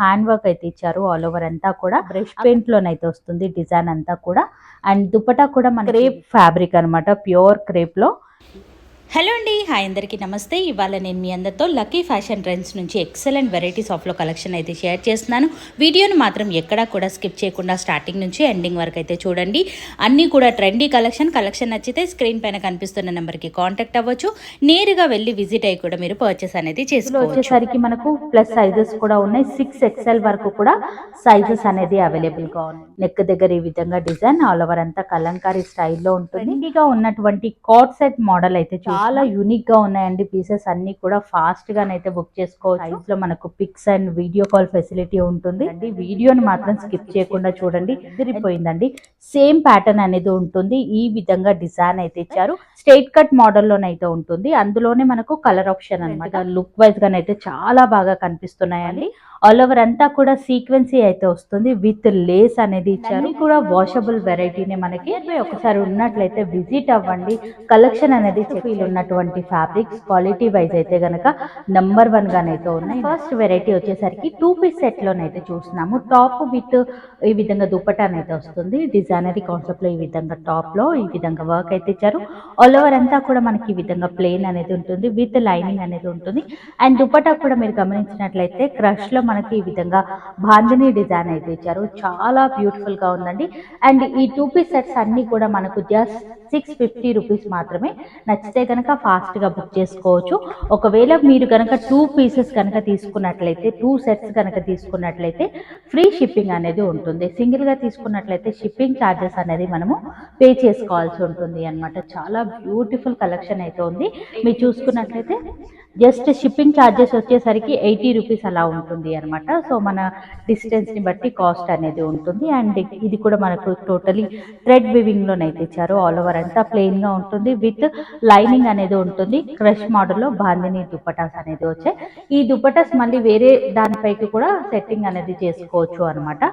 Hand work అయితే ఇచ్చారు. All over అంతా కూడా బ్రష్ పెయింట్ లోనైతే వస్తుంది డిజైన్ అంతా కూడా. అండ్ దుపట్టా కూడా మన క్రేప్ ఫ్యాబ్రిక్ అనమాట, ప్యూర్ క్రేప్ లో. హలో అండి, హాయ్ అందరికీ నమస్తే. ఇవాళ నేను మీ అందరితో లక్కీ ఫ్యాషన్ ట్రెండ్స్ నుంచి ఎక్సలెంట్ వెరైటీస్ ఆఫ్లో కలెక్షన్ అయితే షేర్ చేస్తున్నాను. వీడియోను మాత్రం ఎక్కడా కూడా స్కిప్ చేయకుండా స్టార్టింగ్ నుంచి ఎండింగ్ వరకు అయితే చూడండి. అన్నీ కూడా ట్రెండీ కలెక్షన్ నచ్చితే స్క్రీన్ పైన కనిపిస్తున్న నెంబర్కి కాంటాక్ట్ అవ్వచ్చు. నేరుగా వెళ్ళి విజిట్ అయ్యి కూడా మీరు పర్చేస్ అనేది చేసుకోవచ్చు. వచ్చేసరికి మనకు ప్లస్ సైజెస్ కూడా ఉన్నాయి. 6XL వరకు కూడా సైజెస్ అనేది అవైలబుల్ గా ఉన్నాయి. నెక్ దగ్గర ఈ విధంగా డిజైన్ ఆల్ ఓవర్ అంతా కలంకారీ స్టైల్లో ఉంటుంది. ట్రెండీగా ఉన్నటువంటి కార్డ్ సెట్ మోడల్ అయితే చాలా యూనిక్ గా ఉన్నాయండి. పీసెస్ అన్ని కూడా ఫాస్ట్ గానైతే బుక్ చేసుకోవచ్చు. సైజ్ లో మనకు pics and video call facility ఉంటుంది అండి. వీడియోని మాత్రం స్కిప్ చేయకుండా చూడండి, ఎదిరిపోయిందండి. సేమ్ ప్యాటర్న్ అనేది ఉంటుంది. ఈ విధంగా డిజైన్ అయితే ఇచ్చారు. స్ట్రైట్ కట్ మోడల్ లోనైతే ఉంటుంది. అందులోనే మనకు కలర్ ఆప్షన్ అన్నమాట. లుక్ వైజ్ గానైతే చాలా బాగా కనిపిస్తున్నాయండి. ఆల్ ఓవర్ అంతా కూడా సీక్వెన్సీ అయితే వస్తుంది విత్ లేస్ అనేది ఇచ్చారు. కూడా వాషబుల్ వెరైటీనే మనకి. ఒకసారి ఉన్నట్లయితే విజిట్ అవ్వండి. కలెక్షన్ అనేది చెఫీల్ ఉన్నటువంటి ఫ్యాబ్రిక్స్ క్వాలిటీ వైజ్ అయితే గనక నంబర్ 1 గానైతే ఉన్నాయి. ఫస్ట్ వెరైటీ వచ్చేసరికి 2 పీస్ సెట్ లోనైతే చూస్తున్నాము. టాప్ విత్ ఈ విధంగా దుపట్టానైతే వస్తుంది. డిజైనరీ కాన్సెప్ట్ లో ఈ విధంగా టాప్ లో ఈ విధంగా వర్క్ అయితే ఇచ్చారు. ఆల్ ఓవర్ అంతా కూడా మనకి ఈ విధంగా ప్లేన్ అనేది ఉంటుంది విత్ లైనింగ్ అనేది ఉంటుంది. అండ్ దుపట్టా కూడా మీరు గమనించినట్లయితే క్రష్ లో మనకి ఈ విధంగా బాందిని డిజైన్ అయితే ఇచ్చారు. చాలా బ్యూటిఫుల్ గా ఉందండి. అండ్ ఈ 2 పీస్ సెట్స్ అన్ని కూడా మనకు జస్ట్ 650 రూపీస్ మాత్రమే. నచ్చితే కనుక ఫాస్ట్ గా బుక్ చేసుకోవచ్చు. ఒకవేళ మీరు కనుక 2 పీసెస్ కనుక తీసుకున్నట్లయితే 2 సెట్స్ కనుక తీసుకున్నట్లయితే ఫ్రీ షిప్పింగ్ అనేది ఉంటుంది. సింగిల్ గా తీసుకున్నట్లయితే షిప్పింగ్ ఛార్జెస్ అనేది మనము పే చేసుకోవాల్సి ఉంటుంది అన్నమాట. చాలా బ్యూటిఫుల్ కలెక్షన్ అయితే ఉంది. మీరు చూసుకున్నట్లయితే జస్ట్ షిప్పింగ్ ఛార్జెస్ వచ్చేసరికి 80 రూపీస్ అలా ఉంటుంది అనమాట. సో మన డిస్టెన్స్ ని బట్టి కాస్ట్ అనేది ఉంటుంది. అండ్ ఇది కూడా మనకు టోటలీ థ్రెడ్ వివింగ్ లోనైతే ఇచ్చారు. ఆల్ ఓవర్ అంతా ప్లెయిన్ గా ఉంటుంది విత్ లైనింగ్ అనేది ఉంటుంది. క్రష్ మోడల్ లో బాందిని దుపటాస్ అనేది వచ్చాయి. ఈ దుపటాస్ మళ్ళీ వేరే దానిపైకి కూడా సెట్టింగ్ అనేది చేసుకోవచ్చు అనమాట.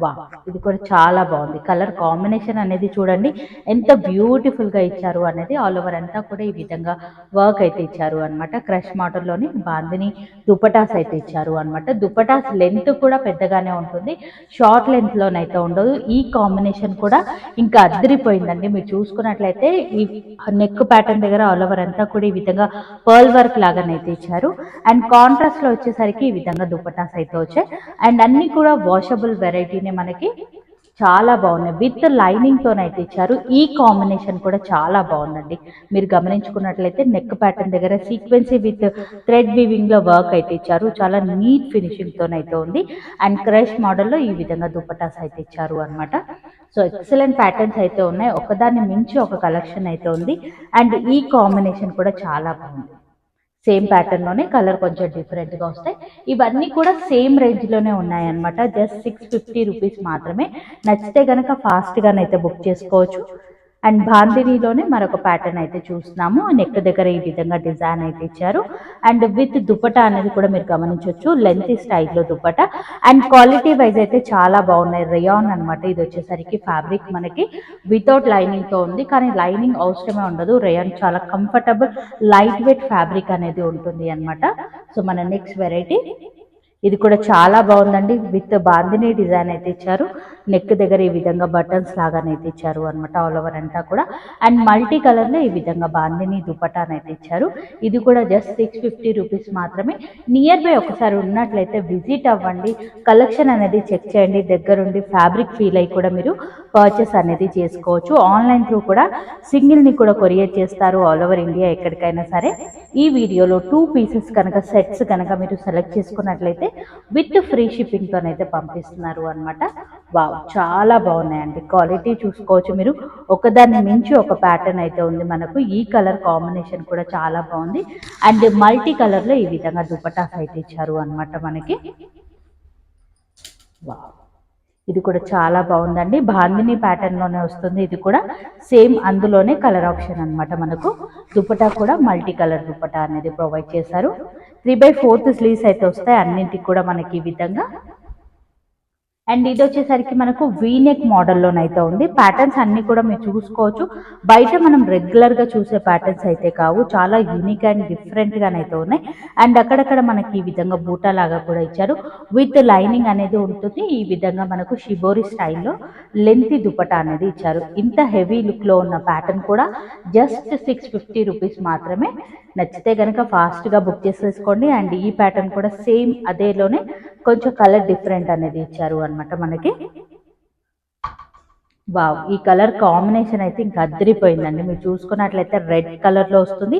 వా, ఇది కూడా చాలా బాగుంది. కలర్ కాంబినేషన్ అనేది చూడండి ఎంత బ్యూటిఫుల్ గా ఇచ్చారు అనేది. ఆల్ ఓవర్ అంతా కూడా ఈ విధంగా వర్క్ అయితే ఇచ్చారు అనమాట. క్రష్ మోడల్లోని బాందిని దుపటాస్ అయితే ఇచ్చారు అనమాట. దుపటాస్ లెంత్ కూడా పెద్దగానే ఉంటుంది, షార్ట్ లెంత్ లోనైతే ఉండదు. ఈ కాంబినేషన్ కూడా ఇంకా అద్దరిపోయిందండి. మీరు చూసుకున్నట్లయితే ఈ నెక్ ప్యాటర్న్ దగ్గర ఆల్ ఓవర్ అంతా కూడా ఈ విధంగా పర్ల్ వర్క్ లాగానైతే ఇచ్చారు. అండ్ కాంట్రాస్ట్ లో వచ్చేసరికి ఈ విధంగా దుపటాస్ అయితే వచ్చాయి. అండ్ అన్ని కూడా వాషబుల్ వెరైటీనే మనకి. చాలా బాగున్నాయి విత్ లైనింగ్ తోనైతే ఇచ్చారు. ఈ కాంబినేషన్ కూడా చాలా బాగుందండి. మీరు గమనించుకున్నట్లయితే నెక్ ప్యాటర్న్ దగ్గర సీక్వెన్సీ విత్ థ్రెడ్ వీవింగ్ లో వర్క్ అయితే ఇచ్చారు. చాలా నీట్ ఫినిషింగ్ తోనైతే ఉంది. అండ్ క్రష్ మోడల్లో ఈ విధంగా దుపటాస్ అయితే ఇచ్చారు అనమాట. సో ఎక్సలెంట్ ప్యాటర్న్స్ అయితే ఉన్నాయి. ఒకదాన్ని మించి ఒక కలెక్షన్ అయితే ఉంది. అండ్ ఈ కాంబినేషన్ కూడా చాలా బాగుంది. సేమ్ ప్యాటర్న్ లోనే కలర్ కొంచెం డిఫరెంట్ గా వస్తాయి. ఇవన్నీ కూడా సేమ్ రేంజ్ లోనే ఉన్నాయన్నమాట. జస్ట్ 650 రూపీస్ మాత్రమే. నచ్చితే గనక ఫాస్ట్ గానైతే బుక్ చేసుకోవచ్చు. అండ్ బాందినీలోనే మరొక ప్యాటర్న్ అయితే చూస్తున్నాము. నెక్ దగ్గర ఈ విధంగా డిజైన్ అయితే ఇచ్చారు. అండ్ విత్ దుపట్టా అనేది కూడా మీరు గమనించవచ్చు, లెంత్ స్టైల్లో దుపట్టా. అండ్ క్వాలిటీ వైజ్ అయితే చాలా బాగున్నాయి. రేయాన్ అనమాట. ఇది వచ్చేసరికి ఫ్యాబ్రిక్ మనకి వితౌట్ లైనింగ్ తో ఉంది, కానీ లైనింగ్ అవసరమే ఉండదు. రేయాన్ చాలా కంఫర్టబుల్ లైట్ వెయిట్ ఫ్యాబ్రిక్ అనేది ఉంటుంది అనమాట. సో మన నెక్స్ట్ వెరైటీ ఇది కూడా చాలా బాగుందండి. విత్ బాందిని డిజైన్ అయితే ఇచ్చారు. నెక్ దగ్గర ఈ విధంగా బటన్స్ లాగానైతే ఇచ్చారు అనమాట. ఆల్ ఓవర్ అంతా కూడా. అండ్ మల్టీ కలర్ లో ఈ విధంగా బాందిని దుపటానైతే ఇచ్చారు. ఇది కూడా జస్ట్ 650 రూపీస్ మాత్రమే. నియర్ బై ఒకసారి ఉన్నట్లయితే విజిట్ అవ్వండి. కలెక్షన్ అనేది చెక్ చేయండి దగ్గరుండి. ఫ్యాబ్రిక్ ఫీల్ అయ్యి కూడా మీరు పర్చేస్ అనేది చేసుకోవచ్చు. ఆన్లైన్ త్రూ కూడా సింగిల్ ని కూడా కొరియర్ చేస్తారు ఆల్ ఓవర్ ఇండియా ఎక్కడికైనా సరే. ఈ వీడియోలో 2 పీసెస్ కనుక సెట్స్ కనుక మీరు సెలెక్ట్ చేసుకున్నట్లయితే విత్ ఫ్రీ షిప్పింగ్ తోనైతే పంపిస్తున్నారు అనమాట. వావ్, చాలా బాగున్నాయండి. క్వాలిటీ చూసుకోవచ్చు మీరు. ఒకదాన్ని మించి ఒక ప్యాటర్న్ అయితే ఉంది మనకు. ఈ కలర్ కాంబినేషన్ కూడా చాలా బాగుంది. అండ్ మల్టీ కలర్ లో ఈ విధంగా దుపటాస్ అయితే ఇచ్చారు అనమాట మనకి. వావ్, ఇది కూడా చాలా బాగుందండి. బాందిని ప్యాటర్న్ లోనే వస్తుంది. ఇది కూడా సేమ్ అందులోనే కలర్ ఆప్షన్ అనమాట. మనకు దుపట్టా కూడా మల్టీ కలర్ దుపట్టా అనేది ప్రొవైడ్ చేశారు. 3/4 స్లీవ్స్ అయితే వస్తాయి అన్నింటికి కూడా మనకి ఈ విధంగా. అండ్ ఇది వచ్చేసరికి మనకు వీనెక్ మోడల్లోనైతే ఉంది. ప్యాటర్న్స్ అన్ని కూడా మీరు చూసుకోవచ్చు. బయట మనం రెగ్యులర్గా చూసే ప్యాటర్న్స్ అయితే కావు, చాలా యూనిక్ అండ్ డిఫరెంట్గానైతే ఉన్నాయి. అండ్ అక్కడక్కడ మనకి ఈ విధంగా బూటా లాగా కూడా ఇచ్చారు. విత్ లైనింగ్ అనేది ఉంటుంది. ఈ విధంగా మనకు షిబోరి స్టైల్లో లెంతీ దుపటా అనేది ఇచ్చారు. ఇంత హెవీ లుక్లో ఉన్న ప్యాటర్న్ కూడా జస్ట్ 650 రూపీస్ మాత్రమే. నచ్చితే కనుక ఫాస్ట్గా బుక్ చేసేసుకోండి. అండ్ ఈ ప్యాటర్న్ కూడా సేమ్ అదేలోనే కొంచెం కలర్ డిఫరెంట్ అనేది ఇచ్చారు అనమాట మనకి. వావ్, ఈ కలర్ కాంబినేషన్ అయితే ఇంకా అద్దరిపోయిందండి. మీరు చూసుకున్నట్లయితే రెడ్ కలర్లో వస్తుంది.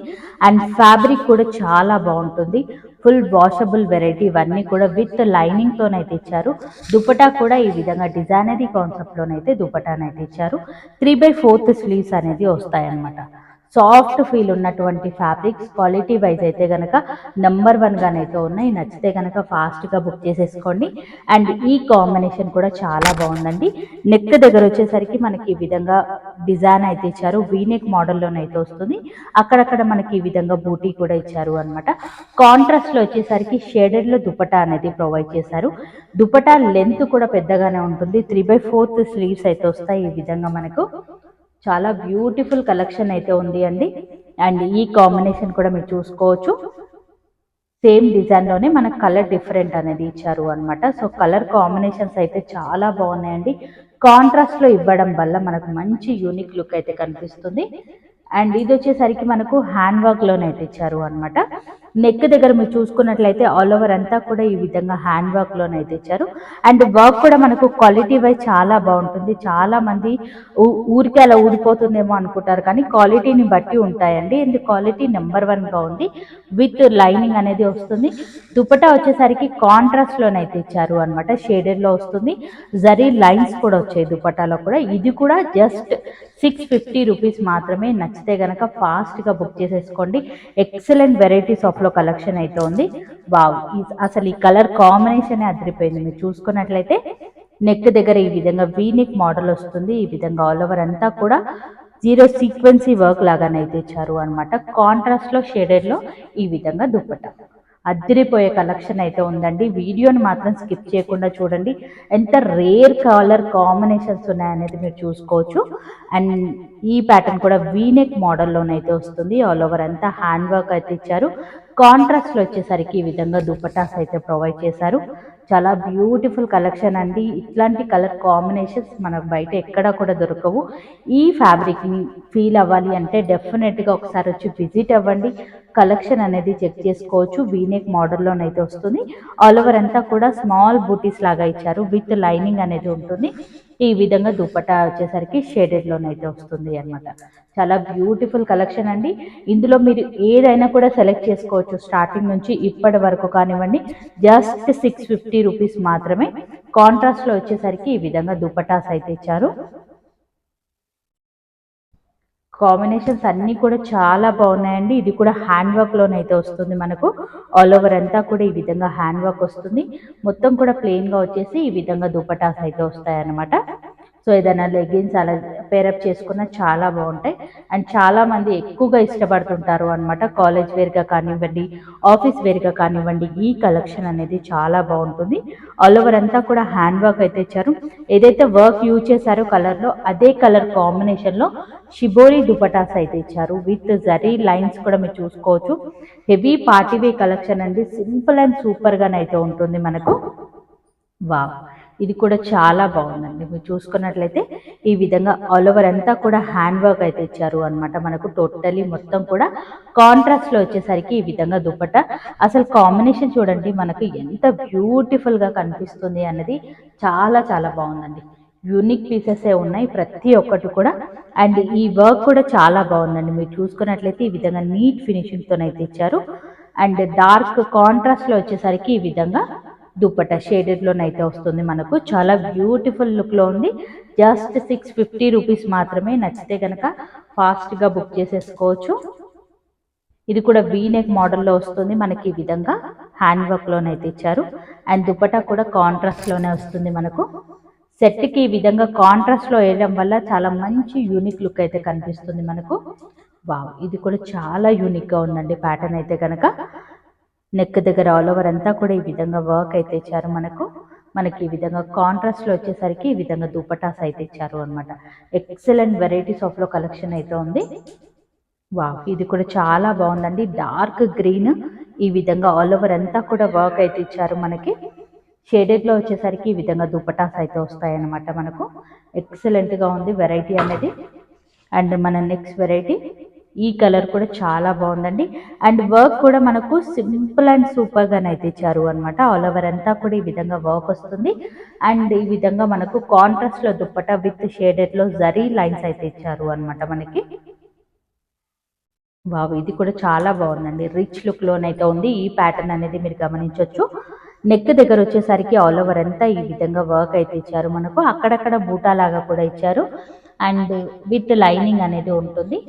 అండ్ ఫ్యాబ్రిక్ కూడా చాలా బాగుంటుంది. ఫుల్ వాషబుల్ వెరైటీ, ఇవన్నీ కూడా విత్ లైనింగ్తోనైతే ఇచ్చారు. దుపటా కూడా ఈ విధంగా డిజైనరీ కాన్సెప్ట్లోనైతే దుపటానైతే ఇచ్చారు. 3/4 స్లీవ్స్ అనేది వస్తాయన్నమాట. సాఫ్ట్ ఫీల్ ఉన్నటువంటి ఫ్యాబ్రిక్స్, క్వాలిటీ వైజ్ అయితే కనుక నెంబర్ 1గానైతే ఉన్నాయి. నచ్చితే కనుక ఫాస్ట్గా బుక్ చేసేసుకోండి. అండ్ ఈ కాంబినేషన్ కూడా చాలా బాగుందండి. నెక్ దగ్గర వచ్చేసరికి మనకి ఈ విధంగా డిజైన్ అయితే ఇచ్చారు. వీనెక్ మోడల్లోనైతే వస్తుంది. అక్కడక్కడ మనకి ఈ విధంగా బూటీ కూడా ఇచ్చారు అనమాట. కాంట్రాస్ట్లో వచ్చేసరికి షేడెడ్లో దుపటా అనేది ప్రొవైడ్ చేశారు. దుపటా లెంత్ కూడా పెద్దగానే ఉంటుంది. 3/4 స్లీవ్స్ అయితే వస్తాయి. ఈ విధంగా మనకు చాలా బ్యూటిఫుల్ కలెక్షన్ అయితే ఉంది అండి. అండ్ ఈ కాంబినేషన్ కూడా మీరు చూసుకోవచ్చు. సేమ్ డిజైన్లోనే మనకు కలర్ డిఫరెంట్ అనేది ఇచ్చారు అనమాట. సో కలర్ కాంబినేషన్స్ అయితే చాలా బాగున్నాయండి. కాంట్రాస్ట్లో ఇవ్వడం వల్ల మనకు మంచి యూనిక్ లుక్ అయితే కనిపిస్తుంది. అండ్ ఇది వచ్చేసరికి మనకు హ్యాండ్ వర్క్లోనైతే ఇచ్చారు అనమాట. నెక్ దగ్గర మీరు చూసుకున్నట్లయితే ఆల్ ఓవర్ అంతా కూడా ఈ విధంగా హ్యాండ్ వర్క్లోనైతే ఇచ్చారు. అండ్ వర్క్ కూడా మనకు క్వాలిటీ వైజ్ చాలా బాగుంటుంది. చాలా మంది ఊరికే అలా ఊడిపోతుందేమో అనుకుంటారు, కానీ క్వాలిటీని బట్టి ఉంటాయండి. అండ్ క్వాలిటీ నెంబర్ 1గా ఉంది. విత్ లైనింగ్ అనేది వస్తుంది. దుపట్టా వచ్చేసరికి కాంట్రాస్ట్లోనైతే ఇచ్చారు అనమాట. షేడెడ్లో వస్తుంది. జరీ లైన్స్ కూడా వచ్చాయి దుపట్టాలో కూడా. ఇది కూడా జస్ట్ 650 రూపీస్ మాత్రమే. నచ్చితే కనుక ఫాస్ట్గా బుక్ చేసేసుకోండి. ఎక్సలెంట్ వెరైటీస్ ఆఫ్లో కలెక్షన్ అయితే ఉంది. వావ్, అసలు ఈ కలర్ కాంబినేషన్ అదిరిపోయింది. మీరు చూసుకున్నట్లయితే నెక్ దగ్గర ఈ విధంగా వీనెక్ మోడల్ వస్తుంది. ఈ విధంగా ఆల్ ఓవర్ అంతా కూడా జీరో సీక్వెన్సీ వర్క్ లాగానైతే ఇచ్చారు అనమాట. కాంట్రాస్ట్లో షేడెడ్లో ఈ విధంగా దుపట్టా అద్దరిపోయే కలెక్షన్ అయితే ఉందండి. వీడియోని మాత్రం స్కిప్ చేయకుండా చూడండి. ఎంత రేర్ కలర్ కాంబినేషన్స్ ఉన్నాయనేది మీరు చూసుకోవచ్చు. అండ్ ఈ ప్యాటర్న్ కూడా వీనెక్ మోడల్లోనైతే వస్తుంది. ఆల్ ఓవర్ అంతా హ్యాండ్ వర్క్ అయితే ఇచ్చారు. కాంట్రాస్ట్లో వచ్చేసరికి ఈ విధంగా దుపటాస్ అయితే ప్రొవైడ్ చేశారు. చాలా బ్యూటిఫుల్ కలెక్షన్ అండి. ఇట్లాంటి కలర్ కాంబినేషన్స్ మనకు బయట ఎక్కడా కూడా దొరకవు. ఈ ఫ్యాబ్రిక్ని ఫీల్ అవ్వాలి అంటే డెఫినెట్గా ఒకసారి వచ్చి విజిట్ అవ్వండి. కలెక్షన్ అనేది చెక్ చేసుకోవచ్చు. వీనెక్ మోడల్లోనైతే వస్తుంది. ఆల్ ఓవర్ అంతా కూడా స్మాల్ బూటీస్ లాగా ఇచ్చారు. విత్ లైనింగ్ అనేది ఉంటుంది. ఈ విధంగా దుపట్టా వచ్చేసరికి షేడెడ్లోనైతే వస్తుంది అనమాట. చాలా బ్యూటిఫుల్ కలెక్షన్ అండి. ఇందులో మీరు ఏదైనా కూడా సెలెక్ట్ చేసుకోవచ్చు. స్టార్టింగ్ నుంచి ఇప్పటి వరకు కానివ్వండి. జస్ట్ 650 రూపీస్ మాత్రమే. కాంట్రాస్ట్లో వచ్చేసరికి ఈ విధంగా దుపటాస్ అయితే ఇచ్చారు. కాంబినేషన్స్ అన్నీ కూడా చాలా బాగున్నాయండి. ఇది కూడా హ్యాండ్ వర్క్లోనైతే వస్తుంది మనకు. ఆల్ ఓవర్ అంతా కూడా ఈ విధంగా హ్యాండ్ వర్క్ వస్తుంది. మొత్తం కూడా ప్లెయిన్గా వచ్చేసి ఈ విధంగా దుపటాస్ అయితే వస్తాయన్నమాట. సో ఏదైనా లెగిన్స్ అలా పేరప్ చేసుకున్న చాలా బాగుంటాయి. అండ్ చాలామంది ఎక్కువగా ఇష్టపడుతుంటారు అనమాట. కాలేజ్ వేర్గా కానివ్వండి, ఆఫీస్ వేర్గా కానివ్వండి, ఈ కలెక్షన్ అనేది చాలా బాగుంటుంది. ఆల్ ఓవర్ అంతా కూడా హ్యాండ్ వర్క్ అయితే ఇచ్చారు. ఏదైతే వర్క్ యూజ్ చేశారో కలర్లో అదే కలర్ కాంబినేషన్లో షిబోరి దుపటాస్ అయితే ఇచ్చారు. విత్ జరీ లైన్స్ కూడా మీరు చూసుకోవచ్చు. హెవీ పార్టీవే కలెక్షన్ అండి. సింపుల్ అండ్ సూపర్గానైతే ఉంటుంది మనకు. వావ్, ఇది కూడా చాలా బాగుందండి. మీరు చూసుకున్నట్లయితే ఈ విధంగా ఆల్ ఓవర్ అంతా కూడా హ్యాండ్ వర్క్ అయితే ఇచ్చారు అనమాట. మనకు టోటలీ మొత్తం కూడా కాంట్రాస్ట్లో వచ్చేసరికి ఈ విధంగా దుపట్టా. అసలు కాంబినేషన్ చూడండి మనకు ఎంత బ్యూటిఫుల్గా కనిపిస్తుంది అన్నది. చాలా చాలా బాగుందండి. యూనిక్ పీసెసే ఉన్నాయి ప్రతి ఒక్కటి కూడా. అండ్ ఈ వర్క్ కూడా చాలా బాగుందండి. మీరు చూసుకున్నట్లయితే ఈ విధంగా నీట్ ఫినిషింగ్తోనైతే ఇచ్చారు. అండ్ డార్క్ కాంట్రాస్ట్లో వచ్చేసరికి ఈ విధంగా దుపట్టా షేడెడ్లోనైతే వస్తుంది మనకు. చాలా బ్యూటిఫుల్ లుక్లో ఉంది. జస్ట్ 650 రూపీస్ మాత్రమే. నచ్చితే కనుక ఫాస్ట్గా బుక్ చేసేసుకోవచ్చు. ఇది కూడా వీనెక్ మోడల్లో వస్తుంది మనకి. ఈ విధంగా హ్యాండ్ వర్క్లోనైతే ఇచ్చారు. అండ్ దుపట్టా కూడా కాంట్రాస్ట్లోనే వస్తుంది మనకు. సెట్కి ఈ విధంగా కాంట్రాస్ట్లో వేయడం వల్ల చాలా మంచి యూనిక్ లుక్ అయితే కనిపిస్తుంది మనకు. వావ్, ఇది కూడా చాలా యూనిక్గా ఉందండి ప్యాటర్న్ అయితే కనుక. నెక్ దగ్గర ఆల్ ఓవర్ అంతా కూడా ఈ విధంగా వర్క్ అయితే ఇచ్చారు మనకు. మనకి ఈ విధంగా కాంట్రాస్ట్లో వచ్చేసరికి ఈ విధంగా దుపటాస్ అయితే ఇచ్చారు అనమాట. ఎక్సలెంట్ వెరైటీస్ ఆఫ్ లో కలెక్షన్ అయితే ఉంది. వావ్, ఇది కూడా చాలా బాగుందండి. డార్క్ గ్రీన్ ఈ విధంగా ఆల్ ఓవర్ అంతా కూడా వర్క్ అయితే ఇచ్చారు మనకి. షేడెడ్లో వచ్చేసరికి ఈ విధంగా దుపటాస్ అయితే వస్తాయన్నమాట మనకు. ఎక్సలెంట్గా ఉంది వెరైటీ అనేది. అండ్ మన నెక్స్ట్ వెరైటీ ఈ కలర్ కూడా చాలా బాగుందండి. అండ్ వర్క్ కూడా మనకు సింపుల్ అండ్ సూపర్గా అయితే ఇచ్చారు అనమాట. ఆల్ ఓవర్ అంతా కూడా ఈ విధంగా వర్క్ వస్తుంది. అండ్ ఈ విధంగా మనకు కాంట్రాస్ట్లో దుప్పటా విత్ షేడెడ్లో జరీ లైన్స్ అయితే ఇచ్చారు అనమాట మనకి. వావ్, ఇది కూడా చాలా బాగుందండి. రిచ్ లుక్లోనైతే ఉంది. ఈ ప్యాటర్న్ అనేది మీరు గమనించవచ్చు. నెక్ దగ్గర వచ్చేసరికి ఆల్ ఓవర్ అంతా ఈ విధంగా వర్క్ అయితే ఇచ్చారు మనకు. అక్కడక్కడ బూటా లాగా కూడా ఇచ్చారు. అండ్ విత్ లైనింగ్ అనేది ఉంటుంది.